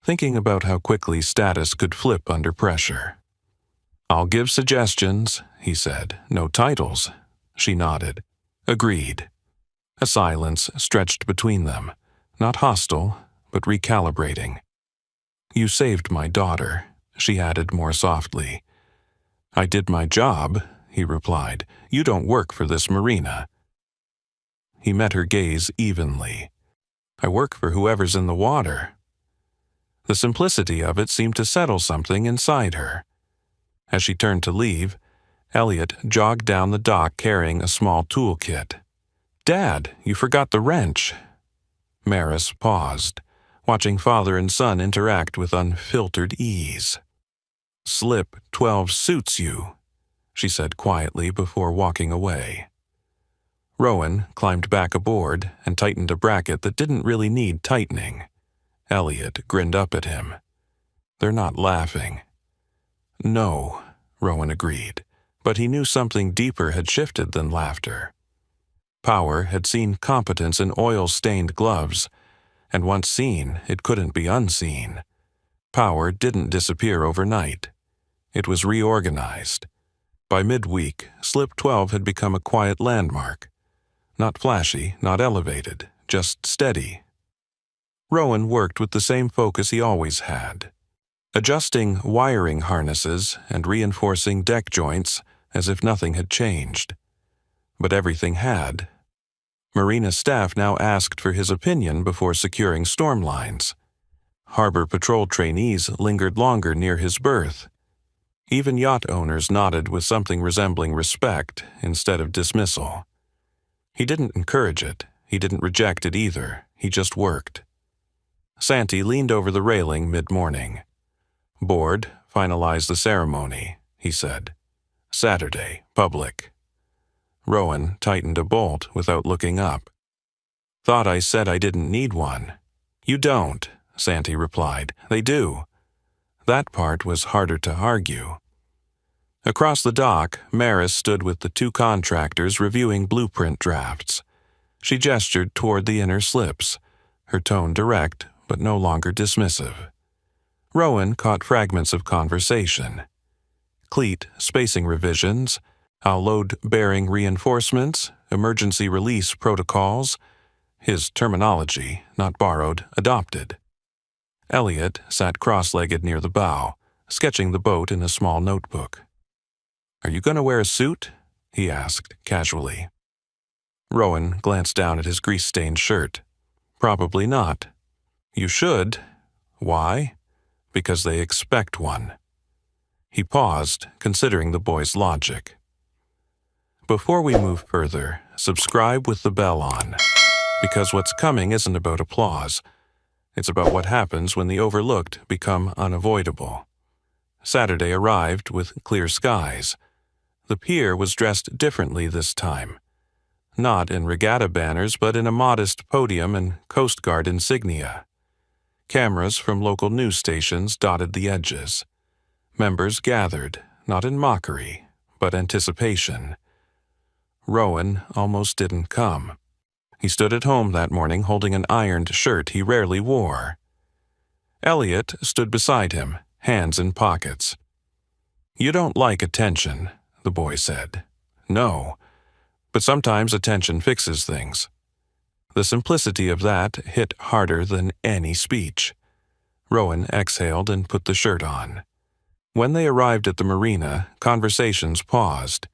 thinking about how quickly status could flip under pressure. "I'll give suggestions," he said. "No titles." She nodded. "Agreed." A silence stretched between them, not hostile, but recalibrating. You saved my daughter, she added more softly. I did my job, he replied. You don't work for this marina. He met her gaze evenly. I work for whoever's in the water. The simplicity of it seemed to settle something inside her. As she turned to leave, Elliot jogged down the dock carrying a small toolkit. Dad, you forgot the wrench. Maris paused, watching father and son interact with unfiltered ease. Slip 12 suits you, she said quietly before walking away. Rowan climbed back aboard and tightened a bracket that didn't really need tightening. Elliot grinned up at him. They're not laughing. No, Rowan agreed, but he knew something deeper had shifted than laughter. Power had seen competence in oil-stained gloves, and once seen, it couldn't be unseen. Power didn't disappear overnight. It was reorganized. By midweek, Slip 12 had become a quiet landmark. Not flashy, not elevated, just steady. Rowan worked with the same focus he always had, adjusting wiring harnesses and reinforcing deck joints as if nothing had changed. But everything had. Marina staff now asked for his opinion before securing storm lines. Harbor patrol trainees lingered longer near his berth. Even yacht owners nodded with something resembling respect instead of dismissal. He didn't encourage it. He didn't reject it either. He just worked. Santi leaned over the railing mid-morning. Board, finalize the ceremony, he said. Saturday, public. Rowan tightened a bolt without looking up. Thought I said I didn't need one. You don't, Santi replied. They do. That part was harder to argue. Across the dock, Maris stood with the two contractors reviewing blueprint drafts. She gestured toward the inner slips, her tone direct but no longer dismissive. Rowan caught fragments of conversation. Cleat spacing revisions, how load bearing reinforcements, emergency release protocols, his terminology, not borrowed, adopted. Elliot sat cross-legged near the bow, sketching the boat in a small notebook. Are you going to wear a suit? He asked, casually. Rowan glanced down at his grease-stained shirt. Probably not. You should. Why? Because they expect one. He paused, considering the boy's logic. Before we move further, subscribe with the bell on. Because what's coming isn't about applause. It's about what happens when the overlooked become unavoidable. Saturday arrived with clear skies. The pier was dressed differently this time. Not in regatta banners, but in a modest podium and Coast Guard insignia. Cameras from local news stations dotted the edges. Members gathered, not in mockery, but anticipation. Rowan almost didn't come. He stood at home that morning holding an ironed shirt he rarely wore. Elliot stood beside him, hands in pockets. You don't like attention, the boy said. No, but sometimes attention fixes things. The simplicity of that hit harder than any speech. Rowan exhaled and put the shirt on. When they arrived at the marina, conversations paused.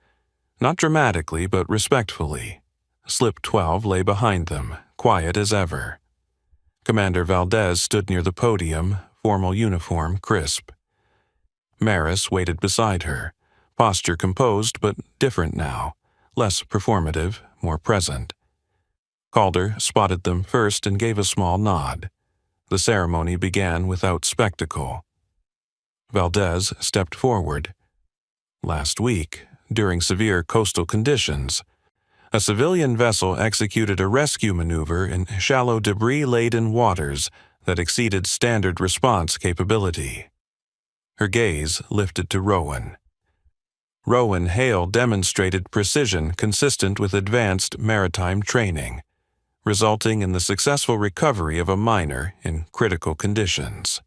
Not dramatically, but respectfully. Slip 12 lay behind them, quiet as ever. Commander Valdez stood near the podium, formal uniform crisp. Maris waited beside her, posture composed but different now, less performative, more present. Calder spotted them first and gave a small nod. The ceremony began without spectacle. Valdez stepped forward. Last week, during severe coastal conditions, a civilian vessel executed a rescue maneuver in shallow debris-laden waters that exceeded standard response capability. Her gaze lifted to Rowan. Rowan Hale demonstrated precision consistent with advanced maritime training, resulting in the successful recovery of a miner in critical conditions.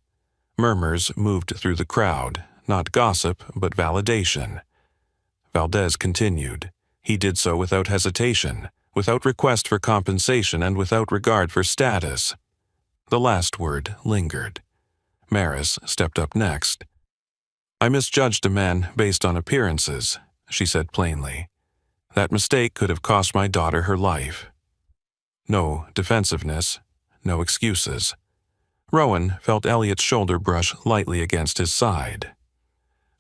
Murmurs moved through the crowd, not gossip, but validation. Valdez continued. He did so without hesitation, without request for compensation, and without regard for status. The last word lingered. Maris stepped up next. "I misjudged a man based on appearances," she said plainly. "That mistake could have cost my daughter her life." No defensiveness, no excuses. Rowan felt Elliot's shoulder brush lightly against his side.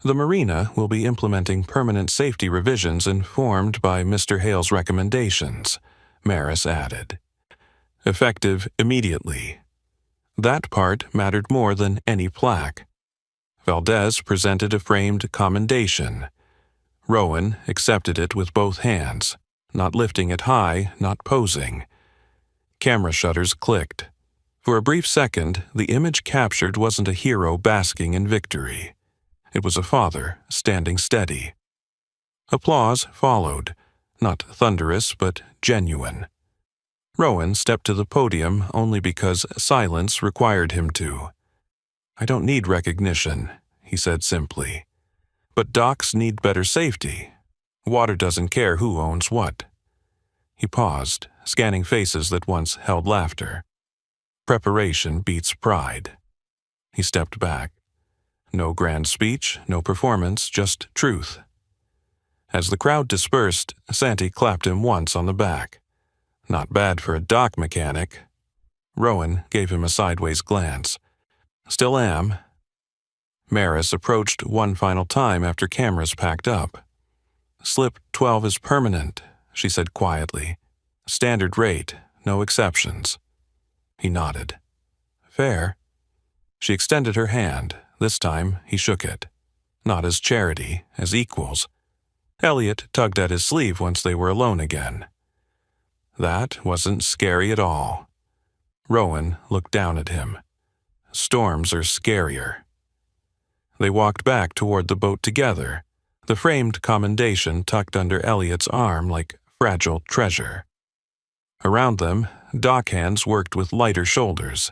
"The marina will be implementing permanent safety revisions informed by Mr. Hale's recommendations," Maris added. "Effective immediately." That part mattered more than any plaque. Valdez presented a framed commendation. Rowan accepted it with both hands, not lifting it high, not posing. Camera shutters clicked. For a brief second, the image captured wasn't a hero basking in victory. It was a father standing steady. Applause followed, not thunderous but genuine. Rowan stepped to the podium only because silence required him to. "I don't need recognition," he said simply. "But docks need better safety. Water doesn't care who owns what." He paused, scanning faces that once held laughter. Preparation beats pride. He stepped back. No grand speech, no performance, just truth. As the crowd dispersed, Santi clapped him once on the back. "Not bad for a dock mechanic." Rowan gave him a sideways glance. "Still am." Maris approached one final time after cameras packed up. "Slip 12 is permanent," she said quietly. "Standard rate, no exceptions." He nodded. "Fair." She extended her hand. This time he shook it. Not as charity, as equals. Elliot tugged at his sleeve once they were alone again. That wasn't scary at all. Rowan looked down at him. "Storms are scarier." They walked back toward the boat together, the framed commendation tucked under Elliot's arm like fragile treasure. Around them, dock hands worked with lighter shoulders.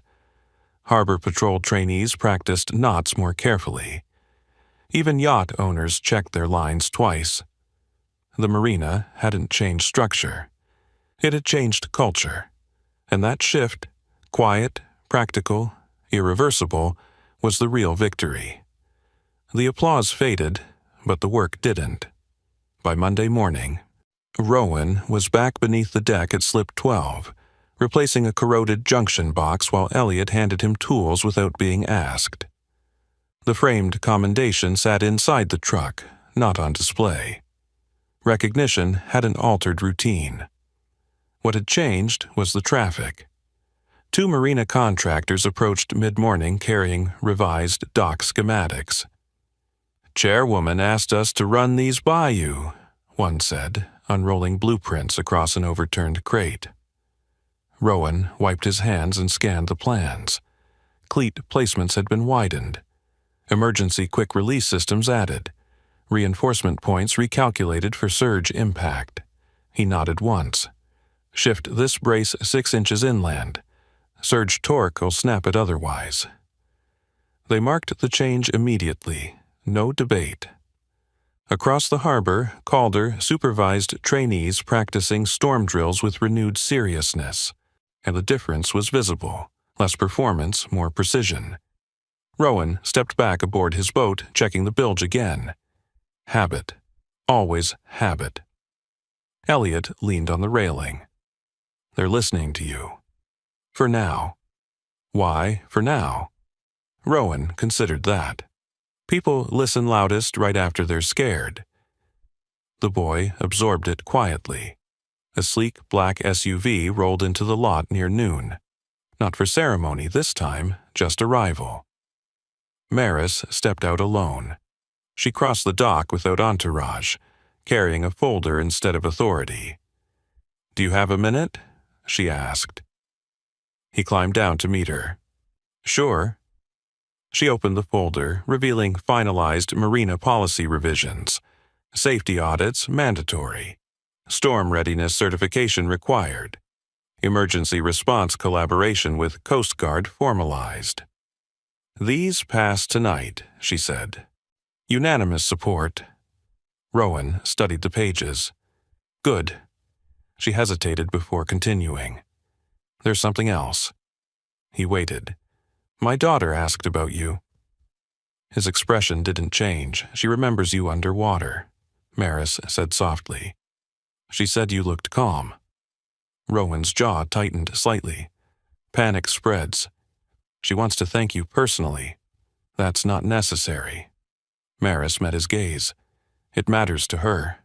Harbor Patrol trainees practiced knots more carefully. Even yacht owners checked their lines twice. The marina hadn't changed structure. It had changed culture. And that shift, quiet, practical, irreversible, was the real victory. The applause faded, but the work didn't. By Monday morning, Rowan was back beneath the deck at Slip 12, replacing a corroded junction box while Elliot handed him tools without being asked. The framed commendation sat inside the truck, not on display. Recognition hadn't altered routine. What had changed was the traffic. 2 marina contractors approached mid-morning carrying revised dock schematics. "Chairwoman asked us to run these by you," one said, unrolling blueprints across an overturned crate. Rowan wiped his hands and scanned the plans. Cleat placements had been widened. Emergency quick-release systems added. Reinforcement points recalculated for surge impact. He nodded once. "Shift this brace 6 inches inland. Surge torque will snap it otherwise." They marked the change immediately. No debate. Across the harbor, Calder supervised trainees practicing storm drills with renewed seriousness. And the difference was visible. Less performance, more precision. Rowan stepped back aboard his boat, checking the bilge again. Habit. Always habit. Elliot leaned on the railing. "They're listening to you. For now." Why for now? Rowan considered that. People listen loudest right after they're scared. The boy absorbed it quietly. A sleek black SUV rolled into the lot near noon. Not for ceremony this time, just arrival. Maris stepped out alone. She crossed the dock without entourage, carrying a folder instead of authority. "Do you have a minute?" she asked. He climbed down to meet her. "Sure." She opened the folder, revealing finalized marina policy revisions. Safety audits mandatory. Storm readiness certification required. Emergency response collaboration with Coast Guard formalized. "These pass tonight," she said. "Unanimous support." Rowan studied the pages. "Good." She hesitated before continuing. "There's something else." He waited. My daughter asked about you." His expression didn't change. "She remembers you underwater," Maris said softly. "She said you looked calm." Rowan's jaw tightened slightly. Panic spreads. "She wants to thank you personally." "That's not necessary." Maris met his gaze. "It matters to her."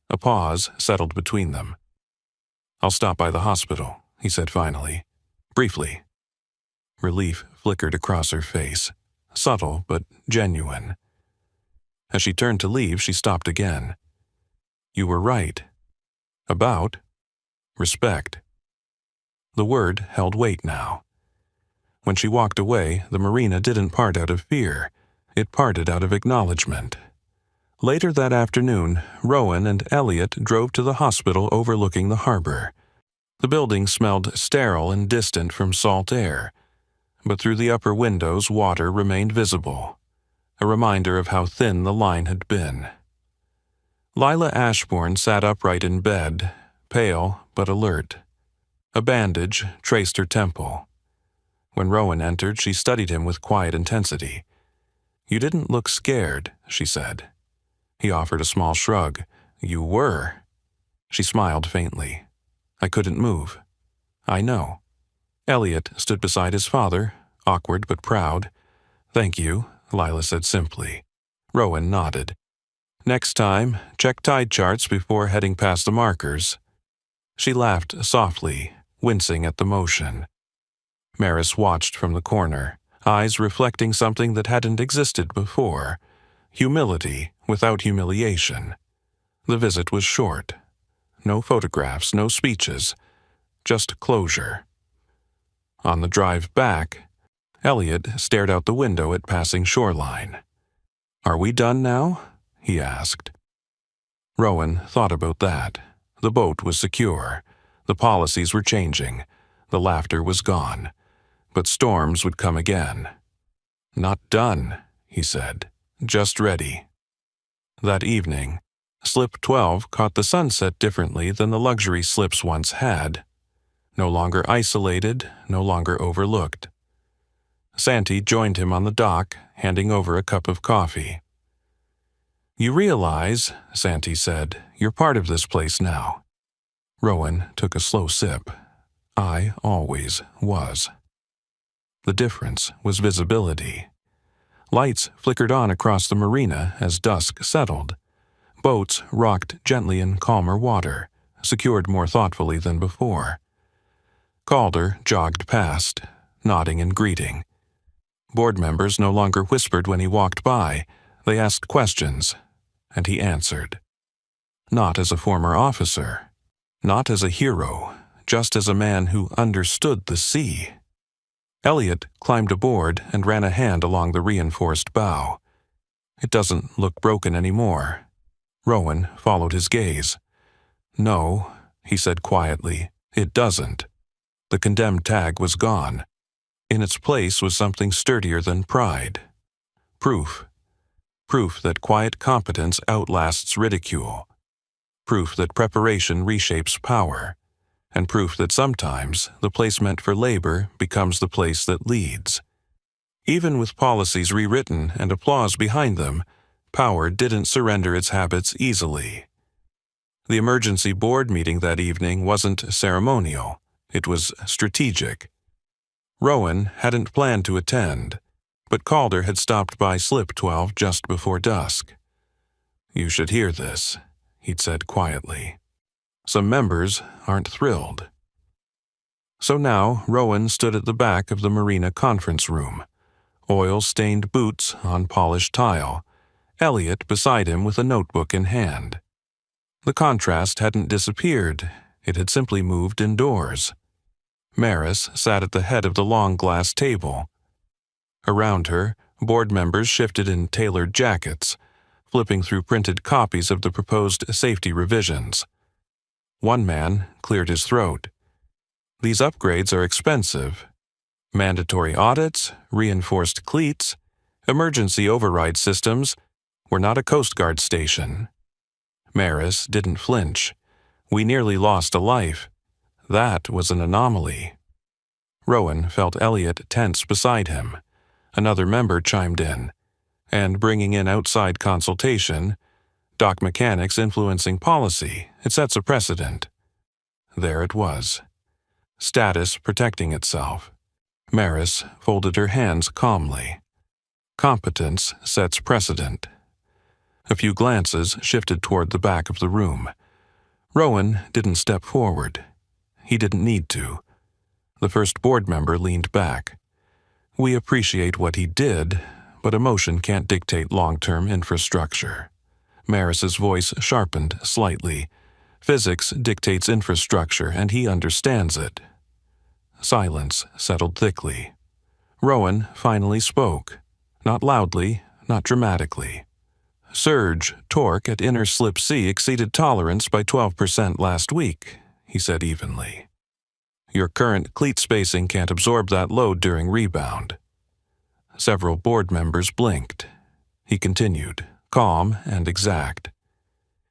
A pause settled between them. "I'll stop by the hospital," he said finally. "Briefly." Relief flickered across her face, subtle but genuine. As she turned to leave, she stopped again. "You were right. About respect." The word held weight now. When she walked away, the marina didn't part out of fear. It parted out of acknowledgement. Later that afternoon, Rowan and Elliot drove to the hospital overlooking the harbor. The building smelled sterile and distant from salt air, but through the upper windows water remained visible, a reminder of how thin the line had been. Lila Ashbourne sat upright in bed, pale but alert. A bandage traced her temple. When Rowan entered, she studied him with quiet intensity. "You didn't look scared," she said. He offered a small shrug. "You were." She smiled faintly. "I couldn't move." "I know." Elliot stood beside his father, awkward but proud. "Thank you," Lila said simply. Rowan nodded. "Next time, check tide charts before heading past the markers." She laughed softly, wincing at the motion. Maris watched from the corner, eyes reflecting something that hadn't existed before: humility without humiliation. The visit was short. No photographs, no speeches, just closure. On the drive back, Elliot stared out the window at passing shoreline. "Are we done now?" he asked. Rowan thought about that. The boat was secure. The policies were changing. The laughter was gone. But storms would come again. "Not done," he said. "Just ready." That evening, Slip 12 caught the sunset differently than the luxury slips once had. No longer isolated, no longer overlooked. Santi joined him on the dock, handing over a cup of coffee. "You realize," Santi said, "you're part of this place now." Rowan took a slow sip. "I always was." The difference was visibility. Lights flickered on across the marina as dusk settled. Boats rocked gently in calmer water, secured more thoughtfully than before. Calder jogged past, nodding and greeting. Board members no longer whispered when he walked by. They asked questions, and he answered. Not as a former officer, not as a hero, just as a man who understood the sea. Elliot climbed aboard and ran a hand along the reinforced bow. "It doesn't look broken anymore." Rowan followed his gaze. "No," he said quietly, "it doesn't." The condemned tag was gone. In its place was something sturdier than pride. Proof. Proof that quiet competence outlasts ridicule. Proof that preparation reshapes power. And proof that sometimes the place meant for labor becomes the place that leads. Even with policies rewritten and applause behind them, power didn't surrender its habits easily. The emergency board meeting that evening wasn't ceremonial. It was strategic. Rowan hadn't planned to attend, but Calder had stopped by Slip 12 just before dusk. "You should hear this," he'd said quietly. "Some members aren't thrilled." So now Rowan stood at the back of the marina conference room, oil-stained boots on polished tile, Elliot beside him with a notebook in hand. The contrast hadn't disappeared, it had simply moved indoors. Maris sat at the head of the long glass table. Around her, board members shifted in tailored jackets, flipping through printed copies of the proposed safety revisions. One man cleared his throat. "These upgrades are expensive. Mandatory audits, reinforced cleats, emergency override systems. We're not a Coast Guard station." Maris didn't flinch. "We nearly lost a life. That was an anomaly." Rowan felt Elliot tense beside him. Another member chimed in, and bringing in outside consultation, dock mechanics influencing policy, it sets a precedent. There it was. Status protecting itself. Maris folded her hands calmly. Competence sets precedent. A few glances shifted toward the back of the room. Rowan didn't step forward. He didn't need to. The first board member leaned back. We appreciate what he did, but emotion can't dictate long-term infrastructure. Maris's voice sharpened slightly. Physics dictates infrastructure, and he understands it. Silence settled thickly. Rowan finally spoke. Not loudly, not dramatically. Surge torque at inner slip C exceeded tolerance by 12% last week, he said evenly. Your current cleat spacing can't absorb that load during rebound. Several board members blinked. He continued, calm and exact.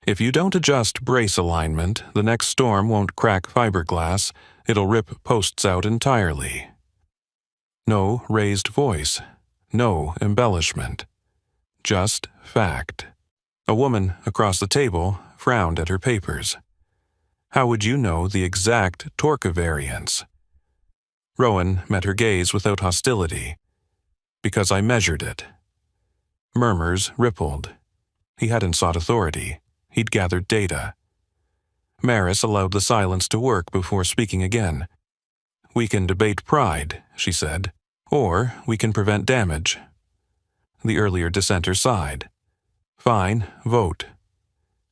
If you don't adjust brace alignment, the next storm won't crack fiberglass, it'll rip posts out entirely. No raised voice. No embellishment. Just fact. A woman across the table frowned at her papers. How would you know the exact torque variance? Rowan met her gaze without hostility. Because I measured it. Murmurs rippled. He hadn't sought authority. He'd gathered data. Maris allowed the silence to work before speaking again. We can debate pride, she said, or we can prevent damage. The earlier dissenter sighed. Fine, vote.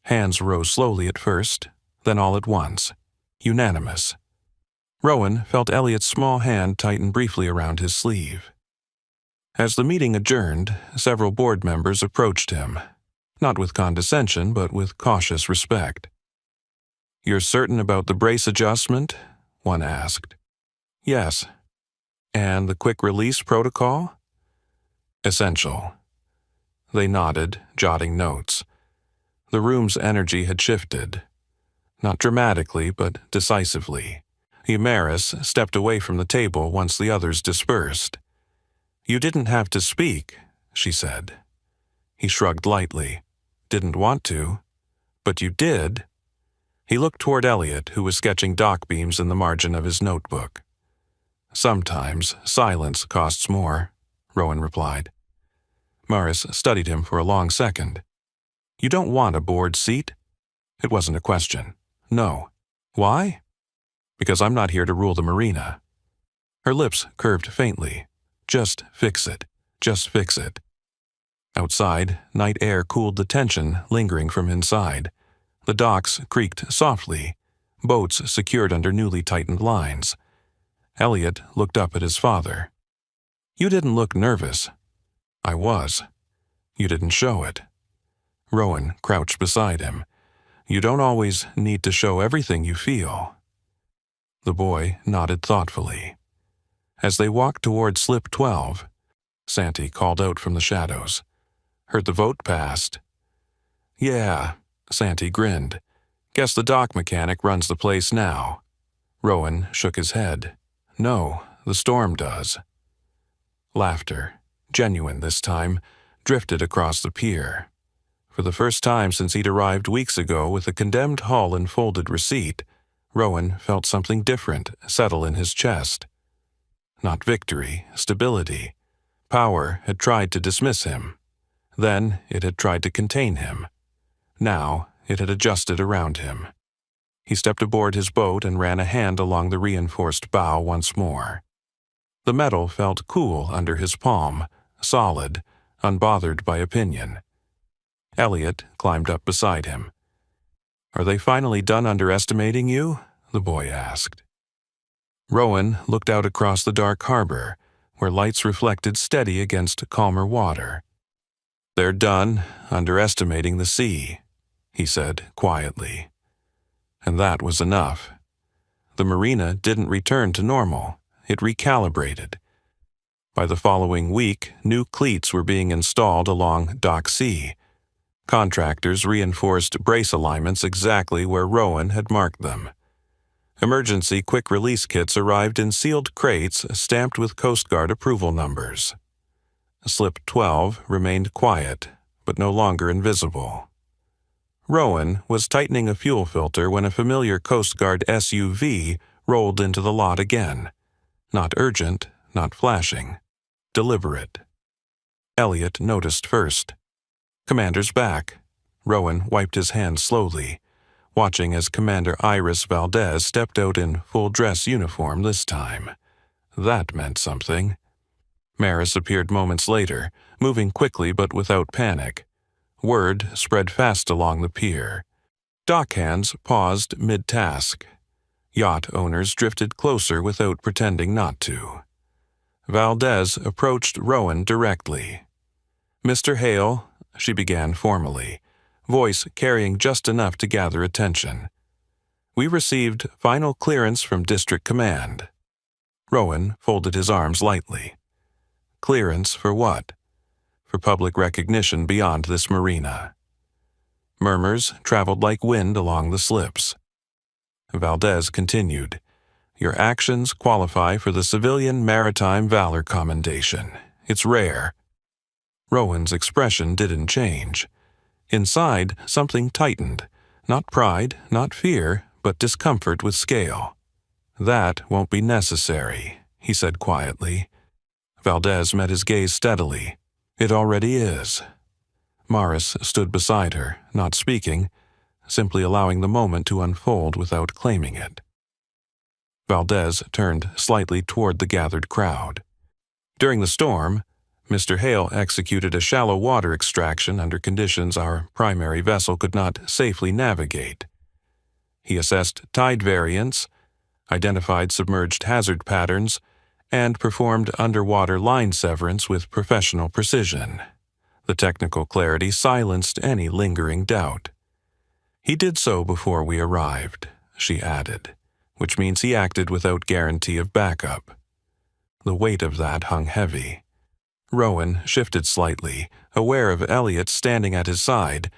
Hands rose slowly at first, then all at once. Unanimous. Rowan felt Elliot's small hand tighten briefly around his sleeve. As the meeting adjourned, several board members approached him, not with condescension, but with cautious respect. You're certain about the brace adjustment? One asked. Yes. And the quick release protocol? Essential. They nodded, jotting notes. The room's energy had shifted. Not dramatically, but decisively. Maris stepped away from the table once the others dispersed. You didn't have to speak, she said. He shrugged lightly. Didn't want to. But you did. He looked toward Elliot, who was sketching dock beams in the margin of his notebook. Sometimes silence costs more, Rowan replied. Maris studied him for a long second. You don't want a board seat? It wasn't a question. No. Why? Because I'm not here to rule the marina. Her lips curved faintly. Just fix it. Just fix it. Outside, night air cooled the tension lingering from inside. The docks creaked softly, boats secured under newly tightened lines. Elliot looked up at his father. You didn't look nervous. I was. You didn't show it. Rowan crouched beside him. You don't always need to show everything you feel. The boy nodded thoughtfully. As they walked toward slip 12, Santi called out from the shadows. Heard the vote passed. Yeah, Santi grinned. Guess the dock mechanic runs the place now. Rowan shook his head. No, the storm does. Laughter, genuine this time, drifted across the pier. For the first time since he'd arrived weeks ago with a condemned hull and folded receipt, Rowan felt something different settle in his chest. Not victory, stability. Power had tried to dismiss him. Then it had tried to contain him. Now it had adjusted around him. He stepped aboard his boat and ran a hand along the reinforced bow once more. The metal felt cool under his palm, solid, unbothered by opinion. Elliot climbed up beside him. Are they finally done underestimating you? The boy asked. Rowan looked out across the dark harbor, where lights reflected steady against calmer water. They're done underestimating the sea, he said quietly. And that was enough. The marina didn't return to normal. It recalibrated. By the following week, new cleats were being installed along Dock C. Contractors reinforced brace alignments exactly where Rowan had marked them. Emergency quick-release kits arrived in sealed crates stamped with Coast Guard approval numbers. Slip 12 remained quiet, but no longer invisible. Rowan was tightening a fuel filter when a familiar Coast Guard SUV rolled into the lot again. Not urgent, not flashing. Deliberate. Elliot noticed first. Commander's back. Rowan wiped his hands slowly, watching as Commander Iris Valdez stepped out in full-dress uniform this time. That meant something. Maris appeared moments later, moving quickly but without panic. Word spread fast along the pier. Dockhands paused mid-task. Yacht owners drifted closer without pretending not to. Valdez approached Rowan directly. "Mr. Hale," she began formally, voice carrying just enough to gather attention. "We received final clearance from District Command." Rowan folded his arms lightly. Clearance for what? For public recognition beyond this marina. Murmurs traveled like wind along the slips. Valdez continued, "Your actions qualify for the Civilian Maritime Valor Commendation. It's rare." Rowan's expression didn't change. Inside, something tightened. Not pride, not fear, but discomfort with scale. "That won't be necessary," he said quietly. Valdez met his gaze steadily. "It already is." Maris stood beside her, not speaking, simply allowing the moment to unfold without claiming it. Valdez turned slightly toward the gathered crowd. "During the storm, Mr. Hale executed a shallow water extraction under conditions our primary vessel could not safely navigate. He assessed tide variance, identified submerged hazard patterns, and performed underwater line severance with professional precision. The technical clarity silenced any lingering doubt. He did so before we arrived," she added, "which means he acted without guarantee of backup." The weight of that hung heavy. Rowan shifted slightly, aware of Elliot standing at his side,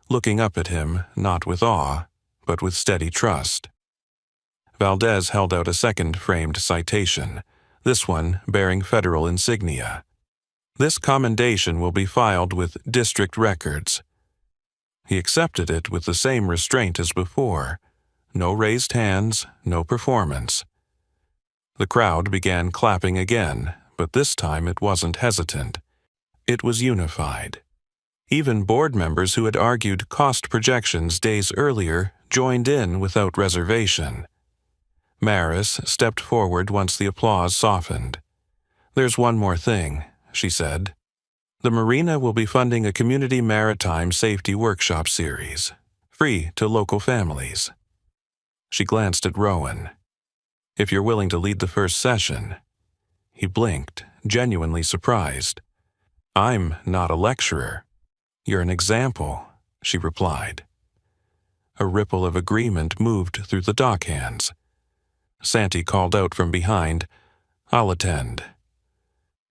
looking up at him not with awe, but with steady trust. Valdez held out a second framed citation, this one bearing federal insignia. "This commendation will be filed with district records." He accepted it with the same restraint as before. No raised hands, no performance. The crowd began clapping again, but this time it wasn't hesitant. It was unified. Even board members who had argued cost projections days earlier joined in without reservation. Maris stepped forward once the applause softened. "There's one more thing," she said. "The marina will be funding a community maritime safety workshop series, free to local families." She glanced at Rowan. "If you're willing to lead the first session." He blinked, genuinely surprised. "I'm not a lecturer." "You're an example," she replied. A ripple of agreement moved through the dockhands. Santee called out from behind, "I'll attend."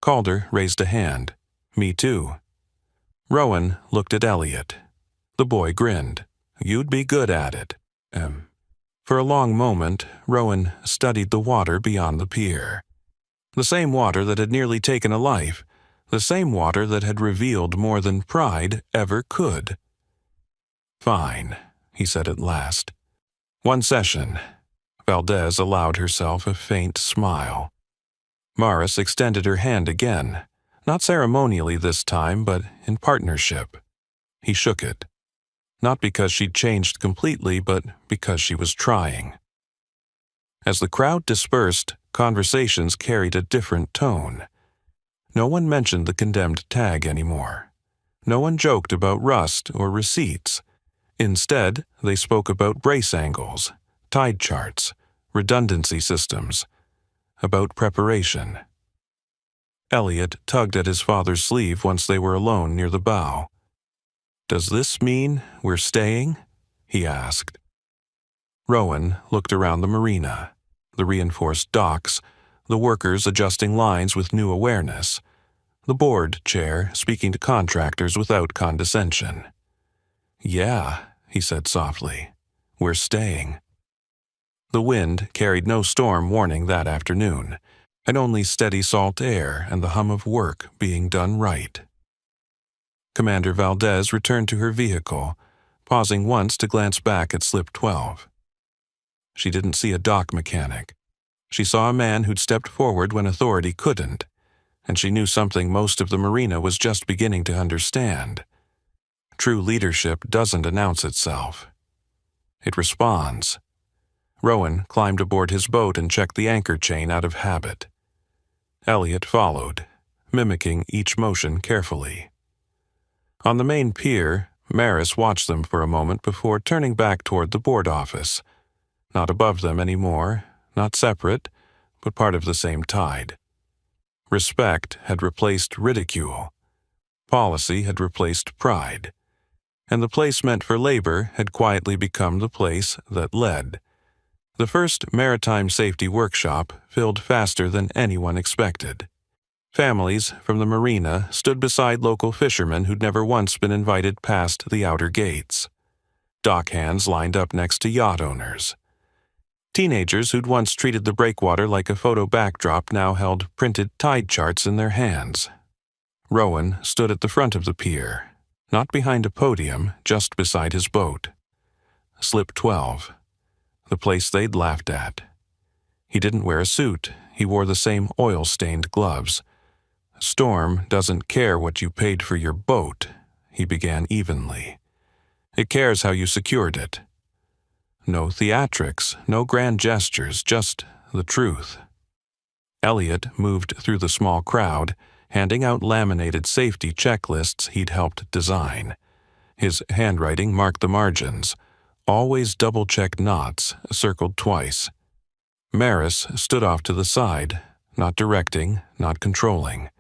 Calder raised a hand. "Me too." Rowan looked at Elliot. The boy grinned. "You'd be good at it." For a long moment, Rowan studied the water beyond the pier. The same water that had nearly taken a life, the same water that had revealed more than pride ever could. "Fine," he said at last. "One session." Valdez allowed herself a faint smile. Maris extended her hand again, not ceremonially this time, but in partnership. He shook it. Not because she'd changed completely, but because she was trying. As the crowd dispersed, conversations carried a different tone. No one mentioned the condemned tag anymore. No one joked about rust or receipts. Instead, they spoke about brace angles, tide charts, redundancy systems, about preparation. Elliot tugged at his father's sleeve once they were alone near the bow. "Does this mean we're staying?" he asked. Rowan looked around the marina, the reinforced docks, the workers adjusting lines with new awareness, the board chair speaking to contractors without condescension. "Yeah," he said softly, "we're staying." The wind carried no storm warning that afternoon, and only steady salt air and the hum of work being done right. Commander Valdez returned to her vehicle, pausing once to glance back at Slip 12. She didn't see a dock mechanic. She saw a man who'd stepped forward when authority couldn't, and she knew something most of the marina was just beginning to understand. True leadership doesn't announce itself. It responds. Rowan climbed aboard his boat and checked the anchor chain out of habit. Elliot followed, mimicking each motion carefully. On the main pier, Maris watched them for a moment before turning back toward the board office. Not above them anymore, not separate, but part of the same tide. Respect had replaced ridicule. Policy had replaced pride. And the place meant for labor had quietly become the place that led. The first maritime safety workshop filled faster than anyone expected. Families from the marina stood beside local fishermen who'd never once been invited past the outer gates. Dock hands lined up next to yacht owners. Teenagers who'd once treated the breakwater like a photo backdrop now held printed tide charts in their hands. Rowan stood at the front of the pier, not behind a podium, just beside his boat. Slip 12. The place they'd laughed at. He didn't wear a suit. He wore the same oil-stained gloves. "Storm doesn't care what you paid for your boat," he began evenly. "It cares how you secured it." No theatrics, no grand gestures, just the truth. Elliot moved through the small crowd, handing out laminated safety checklists he'd helped design. His handwriting marked the margins. Always double-check knots, circled twice. Maris stood off to the side, not directing, not controlling.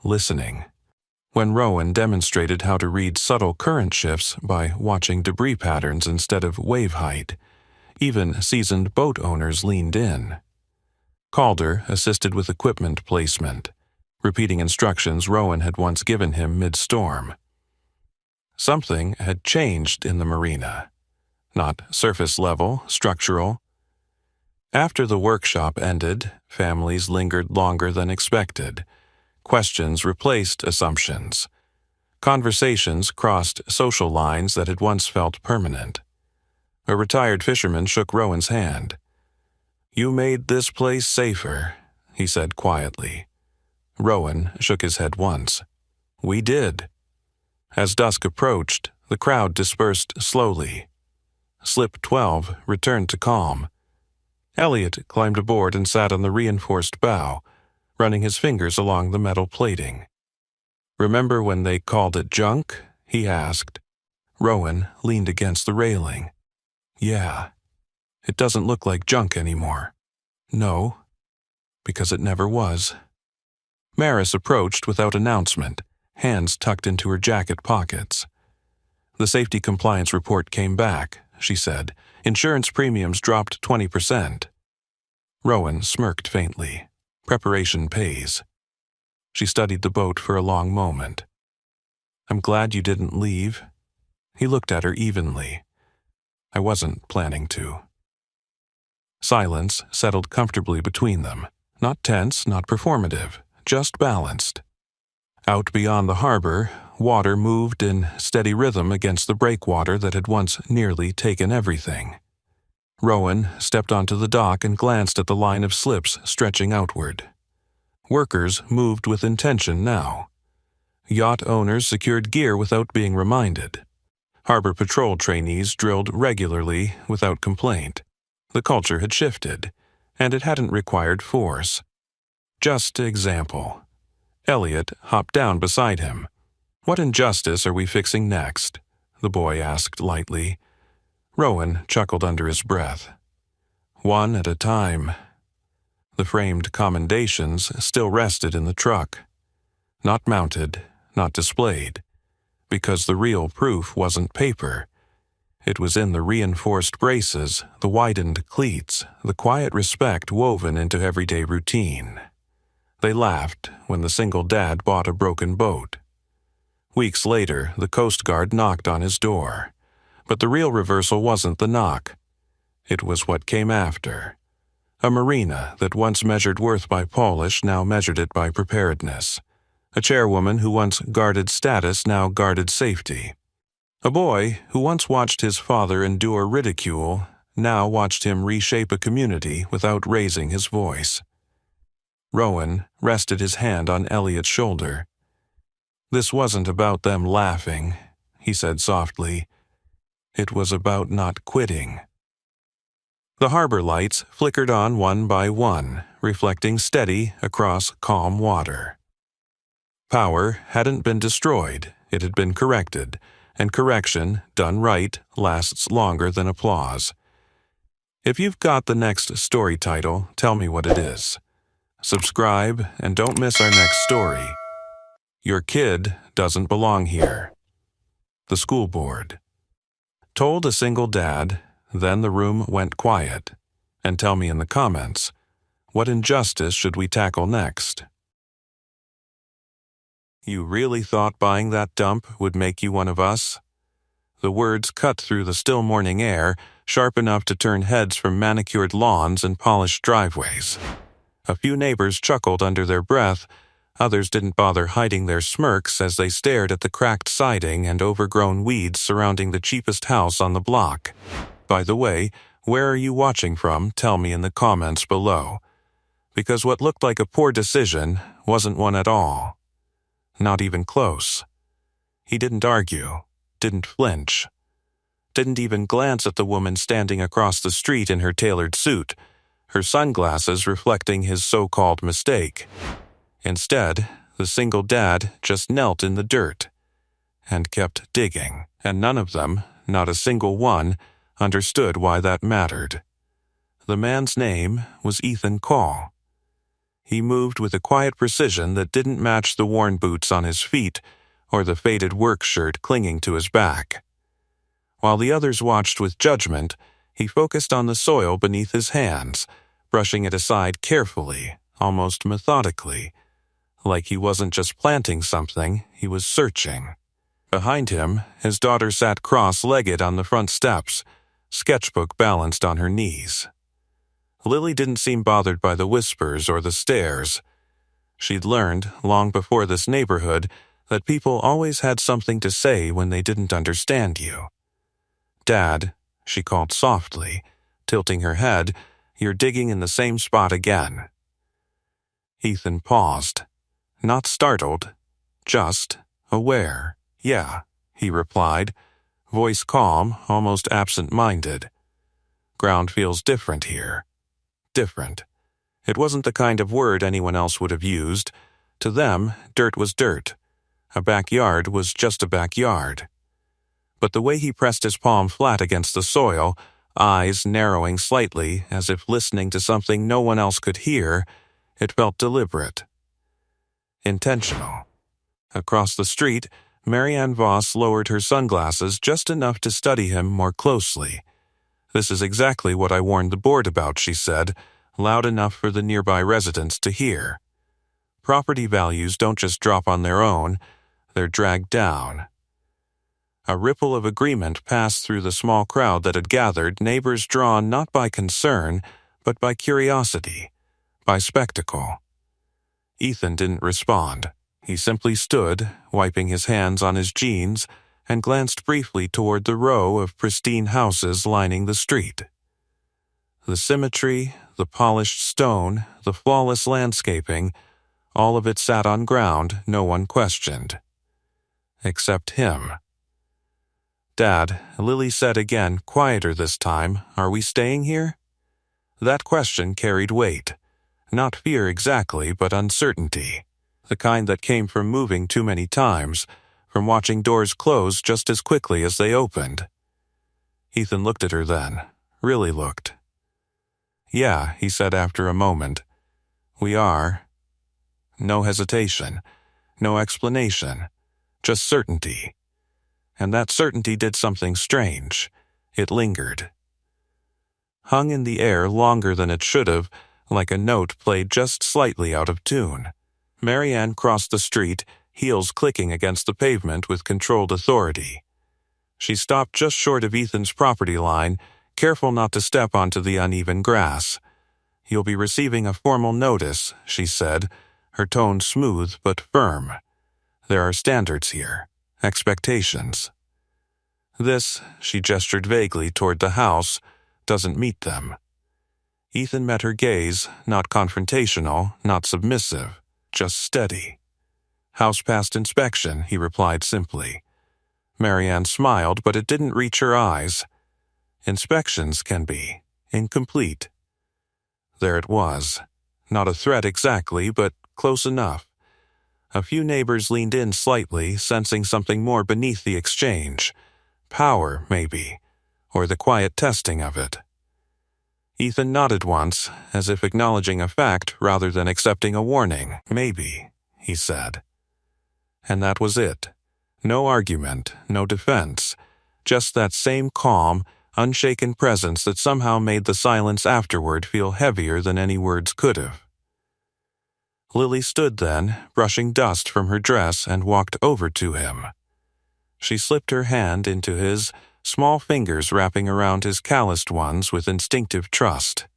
Listening. When Rowan demonstrated how to read subtle current shifts by watching debris patterns instead of wave height, even seasoned boat owners leaned in. Calder assisted with equipment placement, repeating instructions Rowan had once given him mid-storm. Something had changed in the marina. Not surface level, structural. After the workshop ended, families lingered longer than expected. Questions replaced assumptions. Conversations crossed social lines that had once felt permanent. A retired fisherman shook Rowan's hand. "You made this place safer," he said quietly. Rowan shook his head once. "We did." As dusk approached, the crowd dispersed slowly. Slip 12 returned to calm. Elliot climbed aboard and sat on the reinforced bow, running his fingers along the metal plating. "Remember when they called it junk?" he asked. Rowan leaned against the railing. "Yeah. It doesn't look like junk anymore." "No, because it never was." Maris approached without announcement, hands tucked into her jacket pockets. "The safety compliance report came back," she said. "Insurance premiums dropped 20%. Rowan smirked faintly. Preparation pays. She studied the boat for a long moment. "I'm glad you didn't leave." He looked at her evenly. "I wasn't planning to." Silence settled comfortably between them. Not tense, not performative, just balanced. Out beyond the harbor, water moved in steady rhythm against the breakwater that had once nearly taken everything. Rowan stepped onto the dock and glanced at the line of slips stretching outward. Workers moved with intention now. Yacht owners secured gear without being reminded. Harbor patrol trainees drilled regularly without complaint. The culture had shifted, and it hadn't required force. Just example. Elliot hopped down beside him. "What injustice are we fixing next?" the boy asked lightly. Rowan chuckled under his breath. "One at a time." The framed commendations still rested in the truck. Not mounted, not displayed. Because the real proof wasn't paper. It was in the reinforced braces, the widened cleats, the quiet respect woven into everyday routine. They laughed when the single dad bought a broken boat. Weeks later, the Coast Guard knocked on his door. But the real reversal wasn't the knock. It was what came after. A marina that once measured worth by polish now measured it by preparedness. A chairwoman who once guarded status now guarded safety. A boy who once watched his father endure ridicule now watched him reshape a community without raising his voice. Rowan rested his hand on Elliot's shoulder. "This wasn't about them laughing," he said softly. "It was about not quitting." The harbor lights flickered on one by one, reflecting steady across calm water. Power hadn't been destroyed, it had been corrected, and correction, done right, lasts longer than applause. If you've got the next story title, tell me what it is. Subscribe and don't miss our next story. Your kid doesn't belong here. The school board told a single dad, then the room went quiet. And tell me in the comments, what injustice should we tackle next? You really thought buying that dump would make you one of us? The words cut through the still morning air, sharp enough to turn heads from manicured lawns and polished driveways. A few neighbors chuckled under their breath, others didn't bother hiding their smirks as they stared at the cracked siding and overgrown weeds surrounding the cheapest house on the block. By the way, where are you watching from? Tell me in the comments below. Because what looked like a poor decision wasn't one at all. Not even close. He didn't argue, didn't flinch, didn't even glance at the woman standing across the street in her tailored suit, her sunglasses reflecting his so-called mistake. Instead, the single dad just knelt in the dirt and kept digging, and none of them, not a single one, understood why that mattered. The man's name was Ethan Call. He moved with a quiet precision that didn't match the worn boots on his feet or the faded work shirt clinging to his back. While the others watched with judgment, he focused on the soil beneath his hands, brushing it aside carefully, almost methodically, like he wasn't just planting something, he was searching. Behind him, his daughter sat cross-legged on the front steps, sketchbook balanced on her knees. Lily didn't seem bothered by the whispers or the stares. She'd learned, long before this neighborhood, that people always had something to say when they didn't understand you. "Dad," she called softly, tilting her head, "you're digging in the same spot again." Ethan paused. Not startled, just aware. "Yeah," he replied, voice calm, almost absent-minded. "Ground feels different here." Different. It wasn't the kind of word anyone else would have used. To them, dirt was dirt. A backyard was just a backyard. But the way he pressed his palm flat against the soil, eyes narrowing slightly as if listening to something no one else could hear, it felt deliberate. Intentional. Across the street, Marianne Voss lowered her sunglasses just enough to study him more closely. "This is exactly what I warned the board about," she said, loud enough for the nearby residents to hear. Property values don't just drop on their own, they're dragged down. A ripple of agreement passed through the small crowd that had gathered, neighbors drawn not by concern, but by curiosity, by spectacle. Ethan didn't respond. He simply stood, wiping his hands on his jeans, and glanced briefly toward the row of pristine houses lining the street. The symmetry, the polished stone, the flawless landscaping, all of it sat on ground no one questioned. Except him. "Dad," Lily said again, quieter this time, "are we staying here?" That question carried weight. Not fear exactly, but uncertainty. The kind that came from moving too many times, from watching doors close just as quickly as they opened. Ethan looked at her then, really looked. "Yeah," he said after a moment. "We are." No hesitation, no explanation, just certainty. And that certainty did something strange. It lingered. Hung in the air longer than it should have, like a note played just slightly out of tune. Marianne crossed the street, heels clicking against the pavement with controlled authority. She stopped just short of Ethan's property line, Careful not to step onto the uneven grass. You'll be receiving a formal notice, she said, her tone smooth but firm. There are standards here, expectations. This, she gestured vaguely toward the house, doesn't meet them. Ethan met her gaze, not confrontational, not submissive, just steady. House past inspection, he replied simply. Marianne smiled, but it didn't reach her eyes. Inspections can be incomplete. There it was. Not a threat exactly, but close enough. A few neighbors leaned in slightly, sensing something more beneath the exchange. Power, maybe, or the quiet testing of it. Ethan nodded once, as if acknowledging a fact rather than accepting a warning. Maybe, he said. And that was it. No argument, no defense, just that same calm, unshaken presence that somehow made the silence afterward feel heavier than any words could have. Lily stood then, brushing dust from her dress, and walked over to him. She slipped her hand into his, small fingers wrapping around his calloused ones with instinctive trust.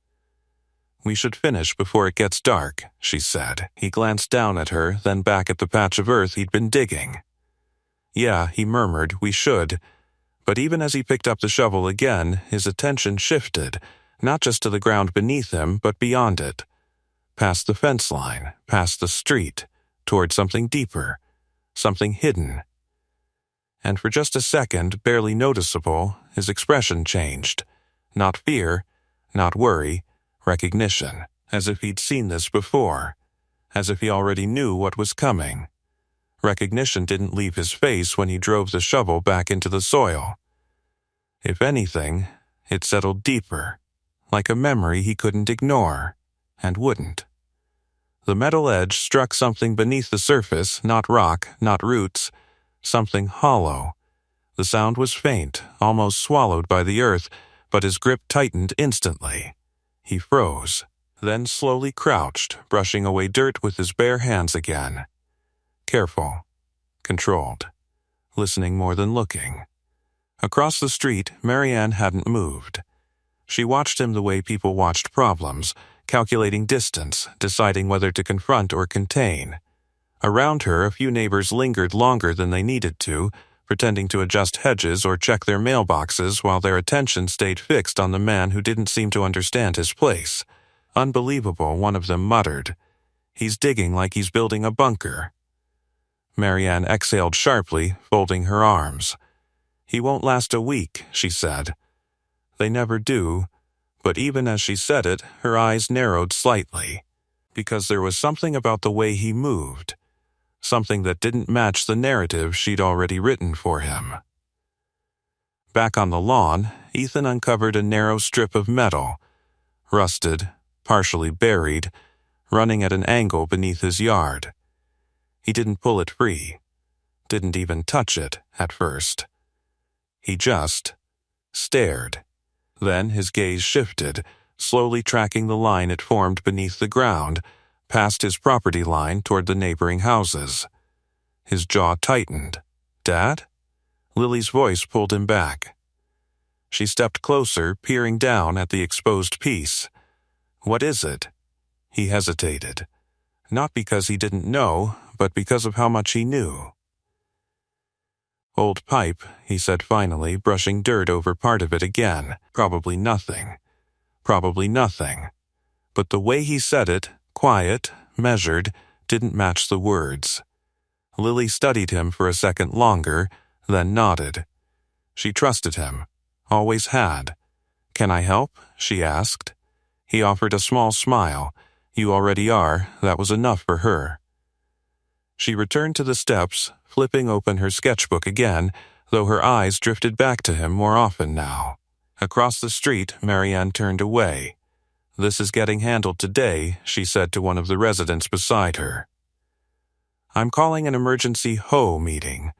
We should finish before it gets dark, she said. He glanced down at her, then back at the patch of earth he'd been digging. Yeah, he murmured, we should. But even as he picked up the shovel again, his attention shifted, not just to the ground beneath him, but beyond it. Past the fence line, past the street, toward something deeper, something hidden. And for just a second, barely noticeable, his expression changed. Not fear, not worry, recognition, as if he'd seen this before, as if he already knew what was coming. Recognition didn't leave his face when he drove the shovel back into the soil. If anything, it settled deeper, like a memory he couldn't ignore, and wouldn't. The metal edge struck something beneath the surface, not rock, not roots, something hollow. The sound was faint, almost swallowed by the earth, but his grip tightened instantly. He froze, then slowly crouched, brushing away dirt with his bare hands again. Careful, controlled, listening more than looking. Across the street, Marianne hadn't moved. She watched him the way people watched problems, calculating distance, deciding whether to confront or contain. Around her, a few neighbors lingered longer than they needed to, pretending to adjust hedges or check their mailboxes while their attention stayed fixed on the man who didn't seem to understand his place. Unbelievable, one of them muttered. He's digging like he's building a bunker. Marianne exhaled sharply, folding her arms. He won't last a week, she said. They never do, but even as she said it, her eyes narrowed slightly, because there was something about the way he moved. Something that didn't match the narrative she'd already written for him. Back on the lawn, Ethan uncovered a narrow strip of metal, rusted, partially buried, running at an angle beneath his yard. He didn't pull it free, didn't even touch it at first. He just stared. Then his gaze shifted, slowly tracking the line it formed beneath the ground, past his property line toward the neighboring houses. His jaw tightened. Dad? Lily's voice pulled him back. She stepped closer, peering down at the exposed piece. What is it? He hesitated. Not because he didn't know, but because of how much he knew. Old pipe, he said finally, brushing dirt over part of it again. Probably nothing. Probably nothing. But the way he said it, quiet, measured, didn't match the words. Lily studied him for a second longer, then nodded. She trusted him. Always had. Can I help? She asked. He offered a small smile. You already are. That was enough for her. She returned to the steps, flipping open her sketchbook again, though her eyes drifted back to him more often now. Across the street, Marianne turned away. This is getting handled today, she said to one of the residents beside her. I'm calling an emergency HO meeting.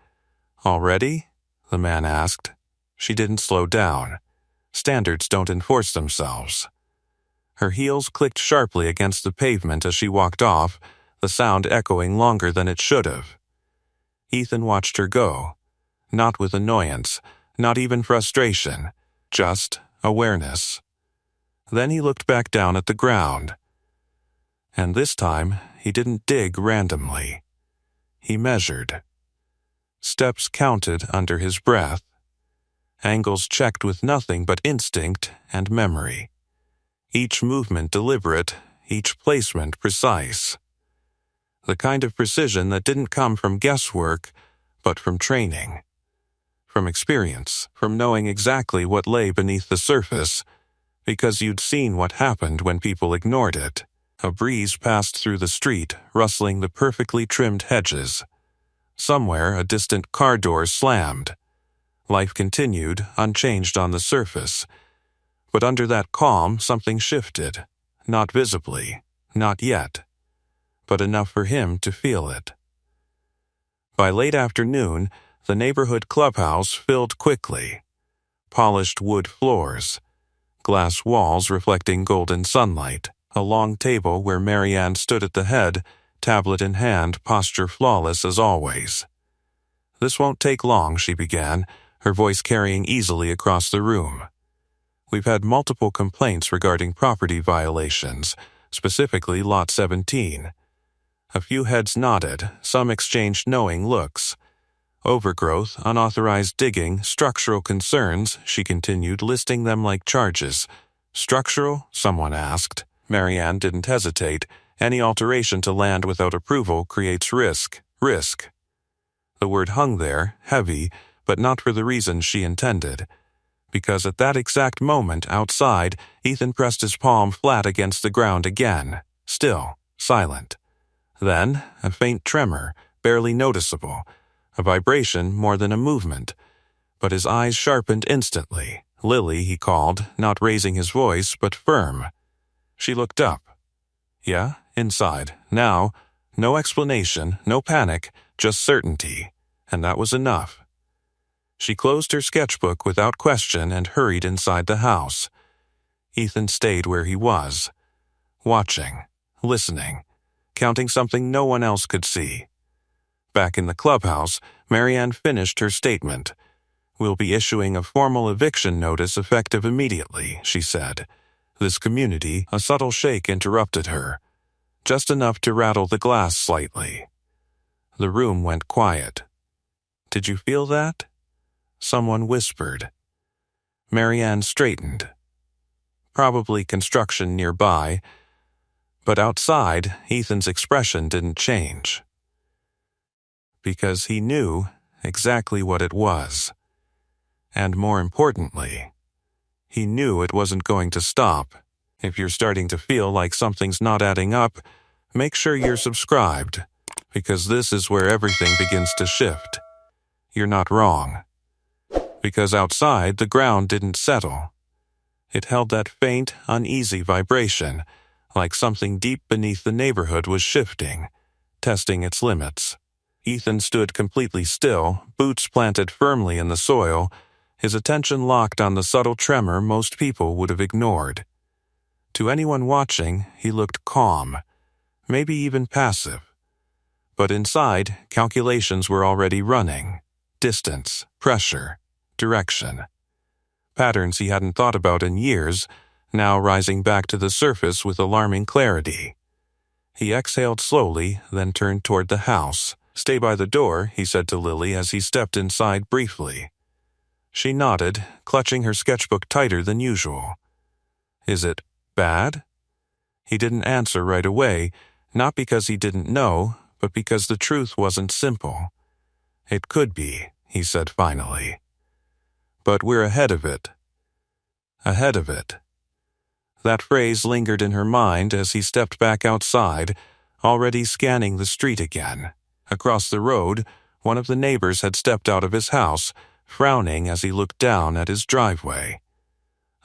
Already? The man asked. She didn't slow down. Standards don't enforce themselves. Her heels clicked sharply against the pavement as she walked off, the sound echoing longer than it should have. Ethan watched her go. Not with annoyance, not even frustration, just awareness. Then he looked back down at the ground. And this time, he didn't dig randomly. He measured. Steps counted under his breath. Angles checked with nothing but instinct and memory. Each movement deliberate, each placement precise. The kind of precision that didn't come from guesswork, but from training. From experience, from knowing exactly what lay beneath the surface, because you'd seen what happened when people ignored it. A breeze passed through the street, rustling the perfectly trimmed hedges. Somewhere, a distant car door slammed. Life continued, unchanged on the surface. But under that calm, something shifted. Not visibly, not yet, but enough for him to feel it. By late afternoon, the neighborhood clubhouse filled quickly. Polished wood floors, glass walls reflecting golden sunlight, a long table where Marianne stood at the head, tablet in hand, posture flawless as always. "This won't take long," she began, her voice carrying easily across the room. "We've had multiple complaints regarding property violations, specifically Lot 17. A few heads nodded, some exchanged knowing looks. Overgrowth, unauthorized digging, structural concerns," she continued, listing them like charges. "Structural?" someone asked. Marianne didn't hesitate. Any alteration to land without approval creates risk. Risk. The word hung there, heavy, but not for the reasons she intended. Because at that exact moment, outside, Ethan pressed his palm flat against the ground again. Still, silent. Then, a faint tremor, barely noticeable. A vibration more than a movement. But his eyes sharpened instantly. "Lily," he called, not raising his voice, but firm. She looked up. Yeah, inside. Now, no explanation, no panic, just certainty. And that was enough. She closed her sketchbook without question and hurried inside the house. Ethan stayed where he was, watching, listening, counting something no one else could see. Back in the clubhouse, Marianne finished her statement. "We'll be issuing a formal eviction notice effective immediately," she said. This community, a subtle shake interrupted her, just enough to rattle the glass slightly. The room went quiet. "Did you feel that?" someone whispered. Marianne straightened. Probably construction nearby, but outside, Ethan's expression didn't change. Because he knew exactly what it was. And more importantly, he knew it wasn't going to stop. If you're starting to feel like something's not adding up, make sure you're subscribed, because this is where everything begins to shift. You're not wrong. Because outside, the ground didn't settle. It held that faint, uneasy vibration, like something deep beneath the neighborhood was shifting, testing its limits. Ethan stood completely still, boots planted firmly in the soil, his attention locked on the subtle tremor most people would have ignored. To anyone watching, he looked calm, maybe even passive. But inside, calculations were already running. Distance, pressure, direction. Patterns he hadn't thought about in years, now rising back to the surface with alarming clarity. He exhaled slowly, then turned toward the house. "Stay by the door," he said to Lily as he stepped inside briefly. She nodded, clutching her sketchbook tighter than usual. "Is it bad?" He didn't answer right away, not because he didn't know, but because the truth wasn't simple. "It could be," he said finally. "But we're ahead of it." Ahead of it. That phrase lingered in her mind as he stepped back outside, already scanning the street again. Across the road, one of the neighbors had stepped out of his house, frowning as he looked down at his driveway.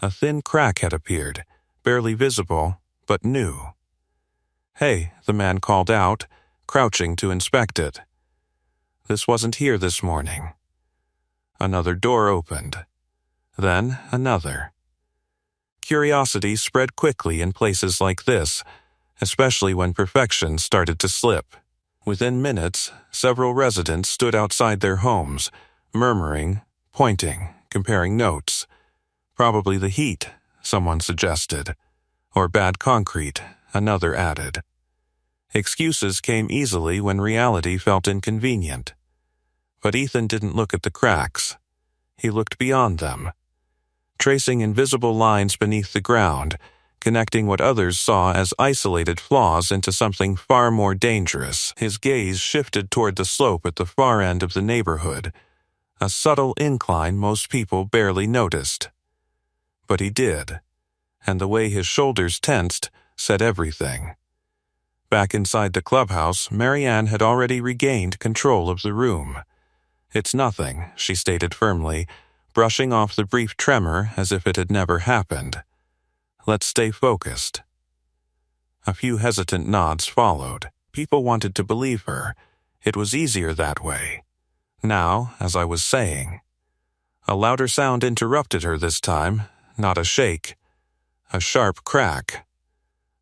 A thin crack had appeared, barely visible, but new. "Hey," the man called out, crouching to inspect it. "This wasn't here this morning." Another door opened. Then another. Curiosity spread quickly in places like this, especially when perfection started to slip. Within minutes, several residents stood outside their homes, murmuring, pointing, comparing notes. Probably the heat, someone suggested. Or bad concrete, another added. Excuses came easily when reality felt inconvenient. But Ethan didn't look at the cracks. He looked beyond them, tracing invisible lines beneath the ground, connecting what others saw as isolated flaws into something far more dangerous. His gaze shifted toward the slope at the far end of the neighborhood, a subtle incline most people barely noticed. But he did, and the way his shoulders tensed said everything. Back inside the clubhouse, Marianne had already regained control of the room. "It's nothing," she stated firmly, brushing off the brief tremor as if it had never happened. "Let's stay focused." A few hesitant nods followed. People wanted to believe her. It was easier that way. Now, as I was saying, a louder sound interrupted her this time, not a shake, a sharp crack,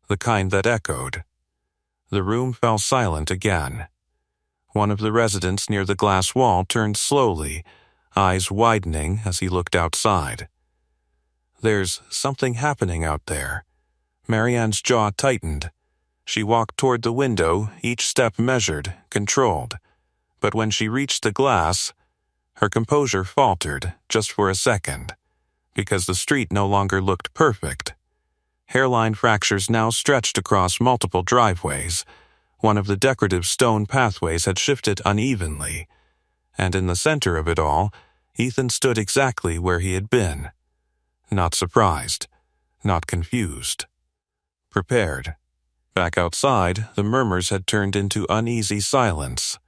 the kind that echoed. The room fell silent again. One of the residents near the glass wall turned slowly, eyes widening as he looked outside. "There's something happening out there." Marianne's jaw tightened. She walked toward the window, each step measured, controlled. But when she reached the glass, her composure faltered just for a second, because the street no longer looked perfect. Hairline fractures now stretched across multiple driveways. One of the decorative stone pathways had shifted unevenly, and in the center of it all, Ethan stood exactly where he had been. Not surprised, not confused. Prepared. Back outside, the murmurs had turned into uneasy silence.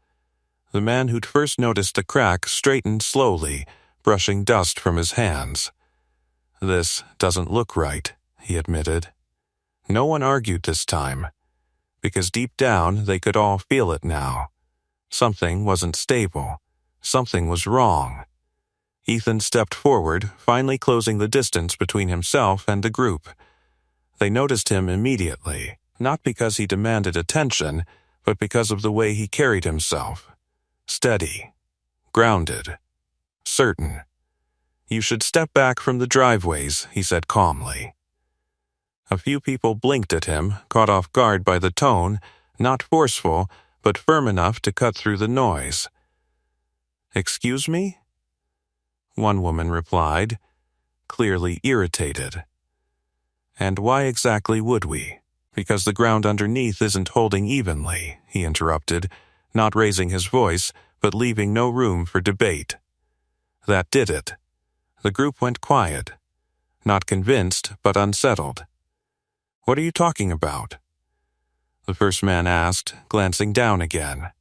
The man who'd first noticed the crack straightened slowly, brushing dust from his hands. "This doesn't look right," he admitted. No one argued this time, because deep down they could all feel it now. Something wasn't stable. Something was wrong. Ethan stepped forward, finally closing the distance between himself and the group. They noticed him immediately, not because he demanded attention, but because of the way he carried himself. Steady, grounded, certain. "You should step back from the driveways," he said calmly. A few people blinked at him, caught off guard by the tone, not forceful, but firm enough to cut through the noise. "Excuse me?" One woman replied, clearly irritated. "And why exactly would we?" "Because the ground underneath isn't holding evenly," he interrupted, not raising his voice, but leaving no room for debate. That did it. The group went quiet, not convinced, but unsettled. "What are you talking about?" the first man asked, glancing down again.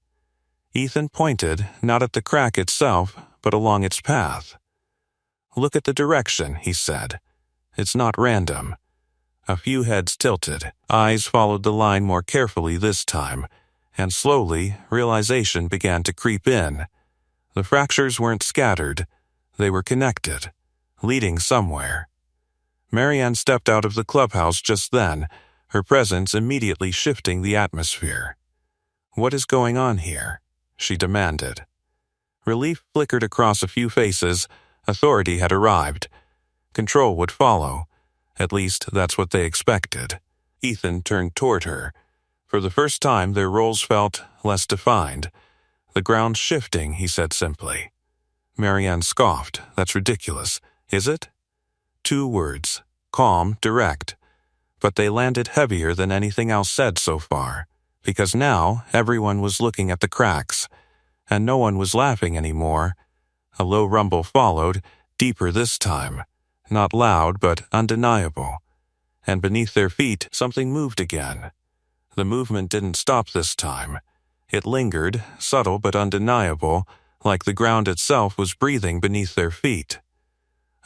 Ethan pointed, not at the crack itself, but along its path. "Look at the direction," he said. "It's not random." A few heads tilted, eyes followed the line more carefully this time, and slowly, realization began to creep in. The fractures weren't scattered, they were connected, leading somewhere. Marianne stepped out of the clubhouse just then, her presence immediately shifting the atmosphere. "What is going on here?" she demanded. Relief flickered across a few faces. Authority had arrived. Control would follow. At least that's what they expected. Ethan turned toward her. For the first time, their roles felt less defined. "The ground's shifting," he said simply. Marianne scoffed. "That's ridiculous." "Is it?" 2 words. Calm, direct. But they landed heavier than anything else said so far, because now everyone was looking at the cracks, and no one was laughing anymore. A low rumble followed, deeper this time. Not loud, but undeniable. And beneath their feet, something moved again. The movement didn't stop this time. It lingered, subtle but undeniable, like the ground itself was breathing beneath their feet.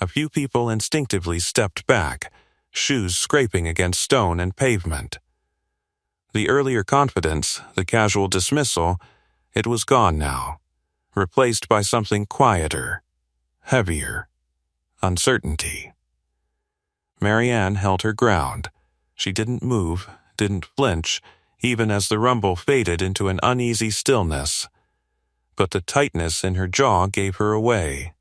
A few people instinctively stepped back, shoes scraping against stone and pavement. The earlier confidence, the casual dismissal, it was gone now, replaced by something quieter, heavier, uncertainty. Marianne held her ground. She didn't move, didn't flinch, even as the rumble faded into an uneasy stillness. But the tightness in her jaw gave her away.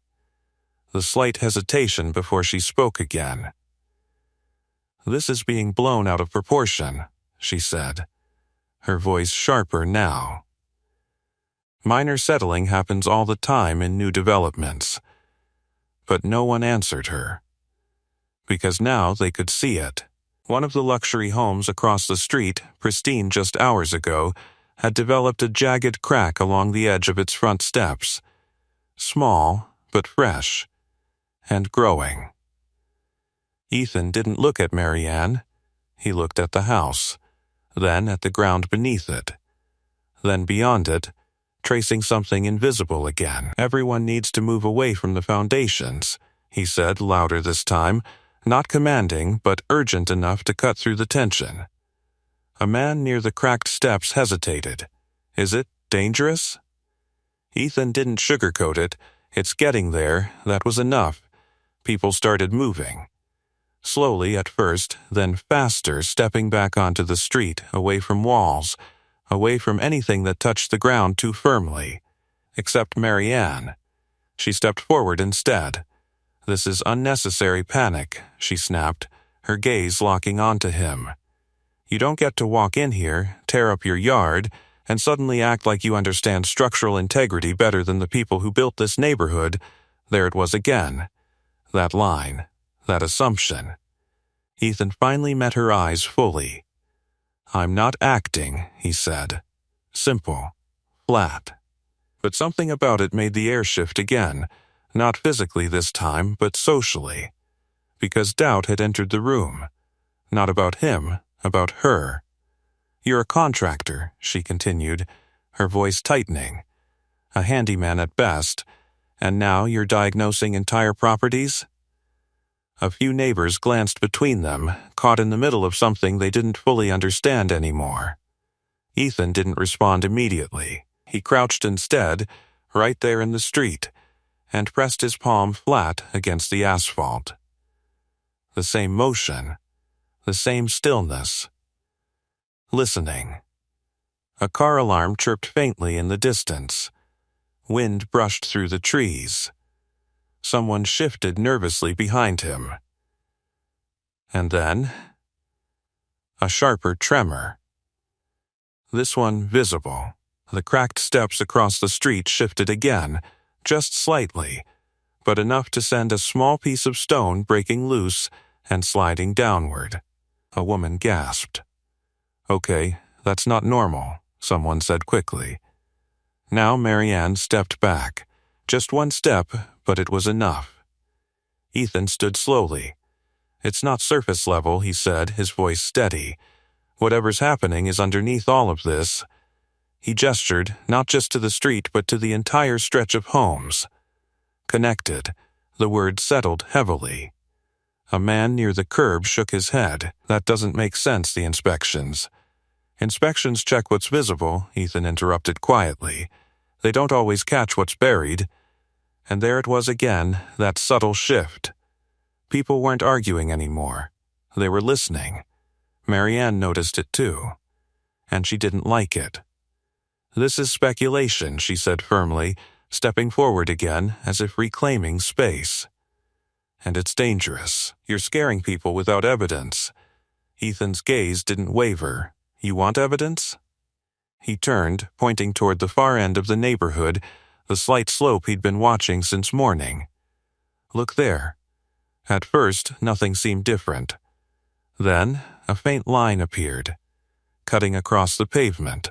the slight hesitation before she spoke again. "This is being blown out of proportion," she said, her voice sharper now. "Minor settling happens all the time in new developments." But no one answered her. Because now they could see it. One of the luxury homes across the street, pristine just hours ago, had developed a jagged crack along the edge of its front steps. Small, but fresh, and growing. Ethan didn't look at Marianne. He looked at the house, then at the ground beneath it, then beyond it, tracing something invisible again. "Everyone needs to move away from the foundations," he said, louder this time, not commanding but urgent enough to cut through the tension. A man near the cracked steps hesitated. "Is it dangerous?" Ethan didn't sugarcoat it. "It's getting there, that was enough." People started moving. Slowly at first, then faster, stepping back onto the street, away from walls, away from anything that touched the ground too firmly. Except Marianne. She stepped forward instead. "This is unnecessary panic," she snapped, her gaze locking onto him. "You don't get to walk in here, tear up your yard, and suddenly act like you understand structural integrity better than the people who built this neighborhood." There it was again. That line. That assumption. Ethan finally met her eyes fully. "I'm not acting," he said. Simple. Flat. But something about it made the air shift again, not physically this time, but socially. Because doubt had entered the room. Not about him, about her. "You're a contractor," she continued, her voice tightening. "A handyman at best, and now you're diagnosing entire properties?" A few neighbors glanced between them, caught in the middle of something they didn't fully understand anymore. Ethan didn't respond immediately. He crouched instead, right there in the street, and pressed his palm flat against the asphalt. The same motion, the same stillness. Listening. A car alarm chirped faintly in the distance. Wind brushed through the trees. Someone shifted nervously behind him. And then, a sharper tremor. This one visible. The cracked steps across the street shifted again, just slightly, but enough to send a small piece of stone breaking loose and sliding downward. A woman gasped. "Okay, that's not normal," someone said quickly. Now Marianne stepped back. Just one step, but it was enough. Ethan stood slowly. "It's not surface level," he said, his voice steady. "Whatever's happening is underneath all of this." He gestured, not just to the street, but to the entire stretch of homes. Connected. The word settled heavily. A man near the curb shook his head. "That doesn't make sense, the inspections." "Inspections check what's visible," Ethan interrupted quietly. "They don't always catch what's buried." And there it was again, that subtle shift. People weren't arguing anymore. They were listening. Marianne noticed it too. And she didn't like it. "This is speculation," she said firmly, stepping forward again as if reclaiming space. "And it's dangerous. You're scaring people without evidence." Ethan's gaze didn't waver. "You want evidence?" He turned, pointing toward the far end of the neighborhood, the slight slope he'd been watching since morning. "Look there." At first, nothing seemed different. Then, a faint line appeared, cutting across the pavement.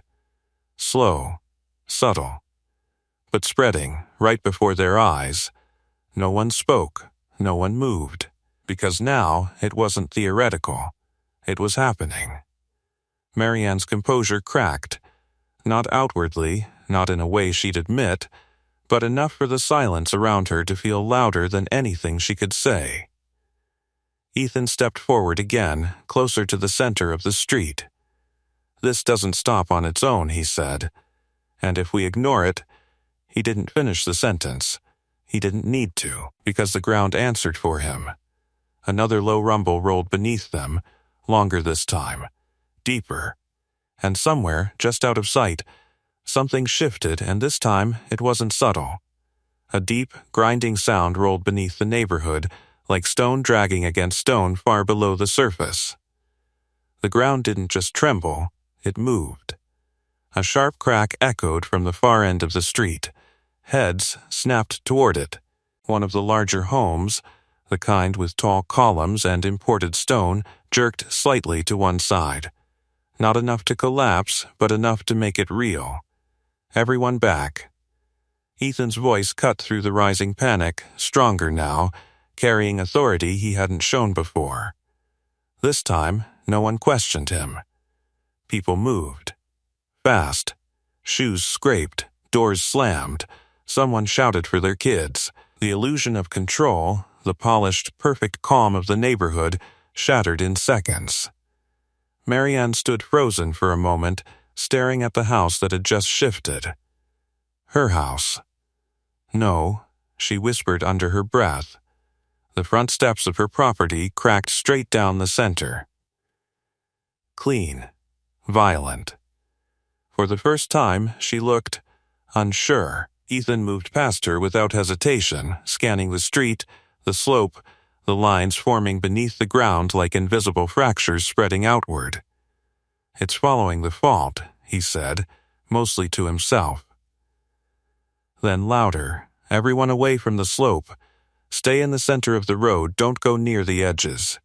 Slow, subtle, but spreading right before their eyes. No one spoke, no one moved, because now it wasn't theoretical. It was happening. Marianne's composure cracked, not outwardly, not in a way she'd admit, but enough for the silence around her to feel louder than anything she could say. Ethan stepped forward again, closer to the center of the street. "This doesn't stop on its own," he said. "And if we ignore it—" He didn't finish the sentence. He didn't need to, because the ground answered for him. Another low rumble rolled beneath them, longer this time, deeper. And somewhere, just out of sight, something shifted, and this time it wasn't subtle. A deep, grinding sound rolled beneath the neighborhood, like stone dragging against stone far below the surface. The ground didn't just tremble, it moved. A sharp crack echoed from the far end of the street. Heads snapped toward it. One of the larger homes, the kind with tall columns and imported stone, jerked slightly to one side. Not enough to collapse, but enough to make it real. Everyone back. Ethan's voice cut through the rising panic, stronger now, carrying authority he hadn't shown before. This time, no one questioned him. People moved. Fast. Shoes scraped, doors slammed. Someone shouted for their kids. The illusion of control, the polished, perfect calm of the neighborhood, shattered in seconds. Marianne stood frozen for a moment, staring at the house that had just shifted. Her house. No, she whispered under her breath. The front steps of her property cracked straight down the center. Clean. Violent. For the first time, she looked unsure. Ethan moved past her without hesitation, scanning the street, the slope, the lines forming beneath the ground like invisible fractures spreading outward. "It's following the fault," he said, mostly to himself. Then louder, "Everyone away from the slope. Stay in the center of the road, don't go near the edges."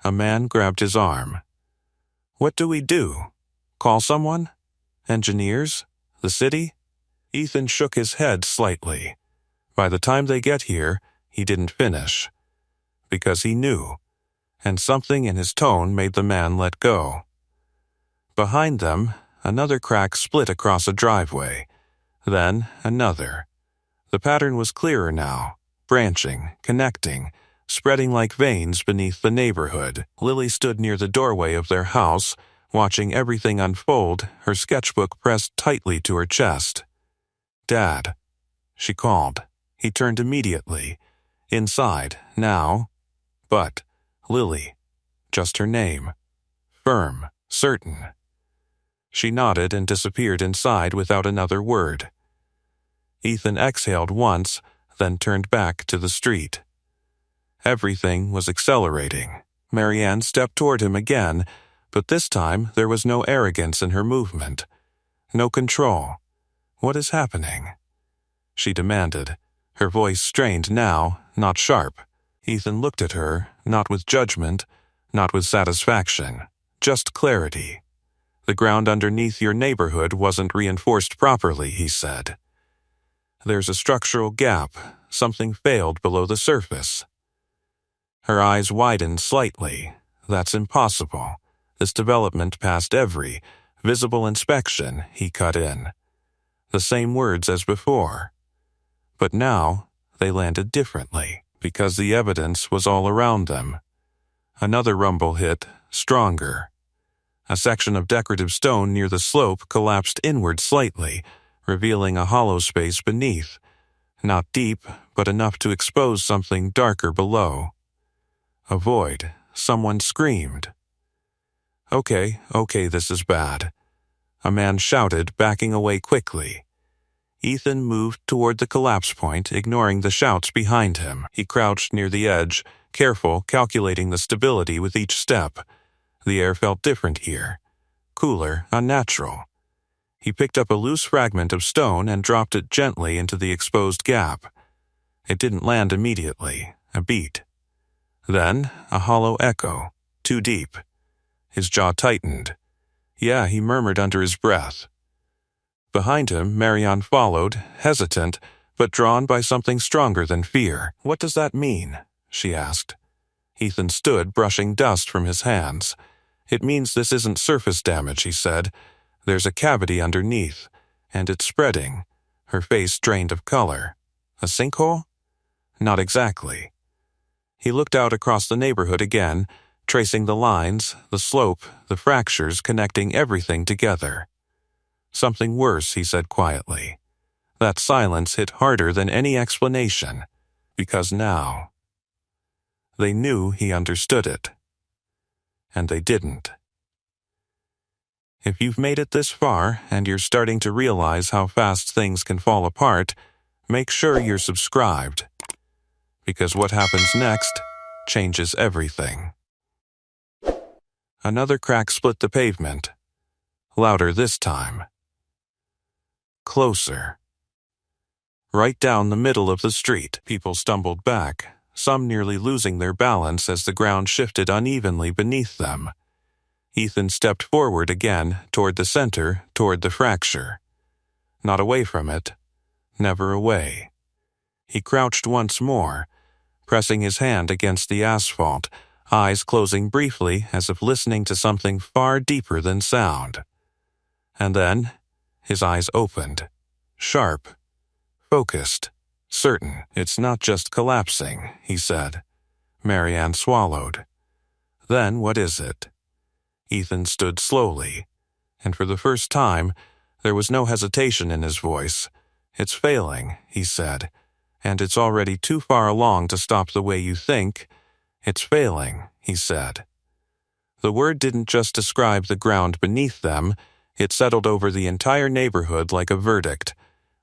A man grabbed his arm. "What do we do? Call someone? Engineers? The city?" Ethan shook his head slightly. By the time they get here, he didn't finish. Because he knew, and something in his tone made the man let go. Behind them, another crack split across a driveway. Then another. The pattern was clearer now, branching, connecting, spreading like veins beneath the neighborhood. Lily stood near the doorway of their house, watching everything unfold, her sketchbook pressed tightly to her chest. "Dad," she called. He turned immediately. Inside, now. But Lily. Just her name. Firm, certain. She nodded and disappeared inside without another word. Ethan exhaled once, then turned back to the street. Everything was accelerating. Marianne stepped toward him again, but this time there was no arrogance in her movement. No control. "What is happening?" she demanded, her voice strained now, not sharp. Ethan looked at her, not with judgment, not with satisfaction, just clarity. "The ground underneath your neighborhood wasn't reinforced properly," he said. "There's a structural gap. Something failed below the surface." Her eyes widened slightly. "That's impossible. This development passed every visible inspection," he cut in. The same words as before. But now, they landed differently, because the evidence was all around them. Another rumble hit, stronger. A section of decorative stone near the slope collapsed inward slightly, revealing a hollow space beneath. Not deep, but enough to expose something darker below. A void. Someone screamed. Okay, this is bad." A man shouted, backing away quickly. Ethan moved toward the collapse point, ignoring the shouts behind him. He crouched near the edge, careful, calculating the stability with each step. The air felt different here. Cooler, unnatural. He picked up a loose fragment of stone and dropped it gently into the exposed gap. It didn't land immediately, a beat. Then, a hollow echo, too deep. His jaw tightened. "Yeah," he murmured under his breath. Behind him, Marianne followed, hesitant, but drawn by something stronger than fear. "What does that mean?" she asked. Ethan stood, brushing dust from his hands. "It means this isn't surface damage," he said. "There's a cavity underneath, and it's spreading." Her face drained of color. "A sinkhole?" "Not exactly." He looked out across the neighborhood again, tracing the lines, the slope, the fractures connecting everything together. "Something worse," he said quietly. That silence hit harder than any explanation, because now they knew he understood it. And they didn't. If you've made it this far and you're starting to realize how fast things can fall apart, Make sure you're subscribed, because what happens next changes everything. Another crack split the pavement. Louder this time. Closer. Right down the middle of the street, people stumbled back, some nearly losing their balance as the ground shifted unevenly beneath them. Ethan stepped forward again, toward the center, toward the fracture. Not away from it. Never away. He crouched once more, pressing his hand against the asphalt, eyes closing briefly as if listening to something far deeper than sound. And then, his eyes opened. Sharp. Focused. Certain. It's not just collapsing, he said. Marianne swallowed. Then what is it? Ethan stood slowly, and for the first time, there was no hesitation in his voice. It's failing, he said, and it's already too far along to stop the way you think. It's failing, he said. The word didn't just describe the ground beneath them, it settled over the entire neighborhood like a verdict.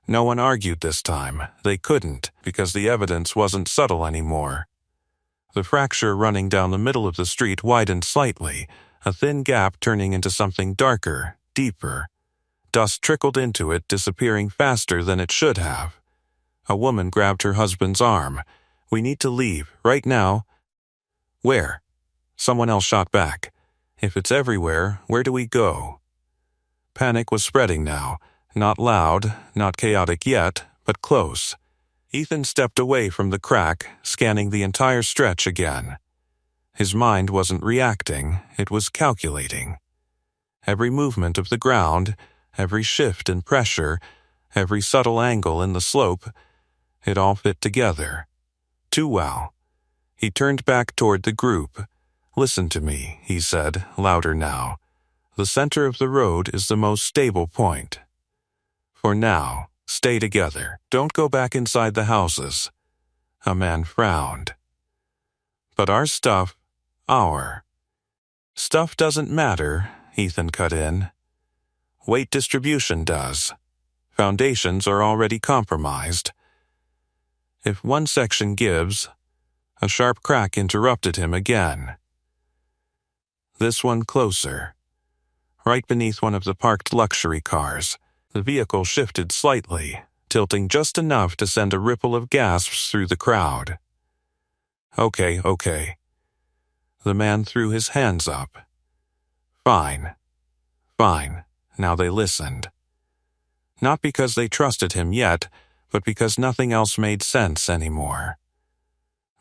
No one argued this time. They couldn't, because the evidence wasn't subtle anymore. The fracture running down the middle of the street widened slightly, a thin gap turning into something darker, deeper. Dust trickled into it, disappearing faster than it should have. A woman grabbed her husband's arm. We need to leave, right now. Where? Someone else shot back. If it's everywhere, where do we go? Panic was spreading now. Not loud, not chaotic yet, but close. Ethan stepped away from the crack, scanning the entire stretch again. His mind wasn't reacting, it was calculating. Every movement of the ground, every shift in pressure, every subtle angle in the slope, it all fit together. Too well. He turned back toward the group. Listen to me, he said, louder now. The center of the road is the most stable point. For now, stay together. Don't go back inside the houses. A man frowned. But our stuff, our stuff doesn't matter, Ethan cut in. Weight distribution does. Foundations are already compromised. If one section gives, a sharp crack interrupted him again. This one closer. Right beneath one of the parked luxury cars. The vehicle shifted slightly, tilting just enough to send a ripple of gasps through the crowd. Okay. The man threw his hands up. Fine. Now they listened. Not because they trusted him yet, but because nothing else made sense anymore.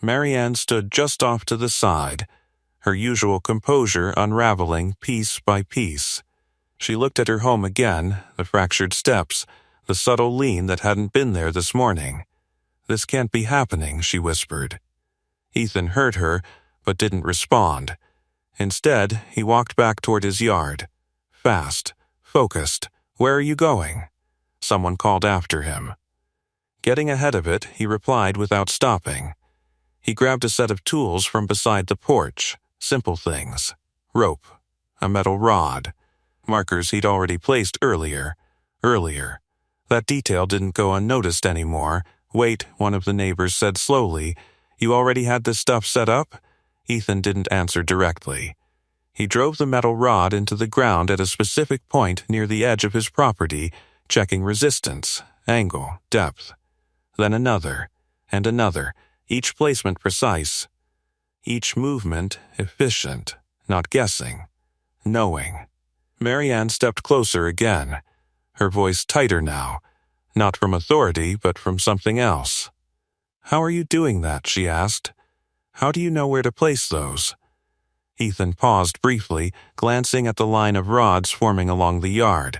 Marianne stood just off to the side, her usual composure unraveling piece by piece. She looked at her home again, the fractured steps, the subtle lean that hadn't been there this morning. This can't be happening, she whispered. Ethan heard her, but didn't respond. Instead, he walked back toward his yard. Fast, focused. Where are you going? Someone called after him. Getting ahead of it, he replied without stopping. He grabbed a set of tools from beside the porch, simple things. Rope, a metal rod. Markers he'd already placed earlier. That detail didn't go unnoticed anymore. Wait, one of the neighbors said slowly. You already had this stuff set up? Ethan didn't answer directly. He drove the metal rod into the ground at a specific point near the edge of his property, checking resistance, angle, depth. Then another, and another, each placement precise. Each movement efficient, not guessing, knowing. Marianne stepped closer again, her voice tighter now, not from authority but from something else. How are you doing that? She asked. How do you know where to place those? Ethan paused briefly, glancing at the line of rods forming along the yard.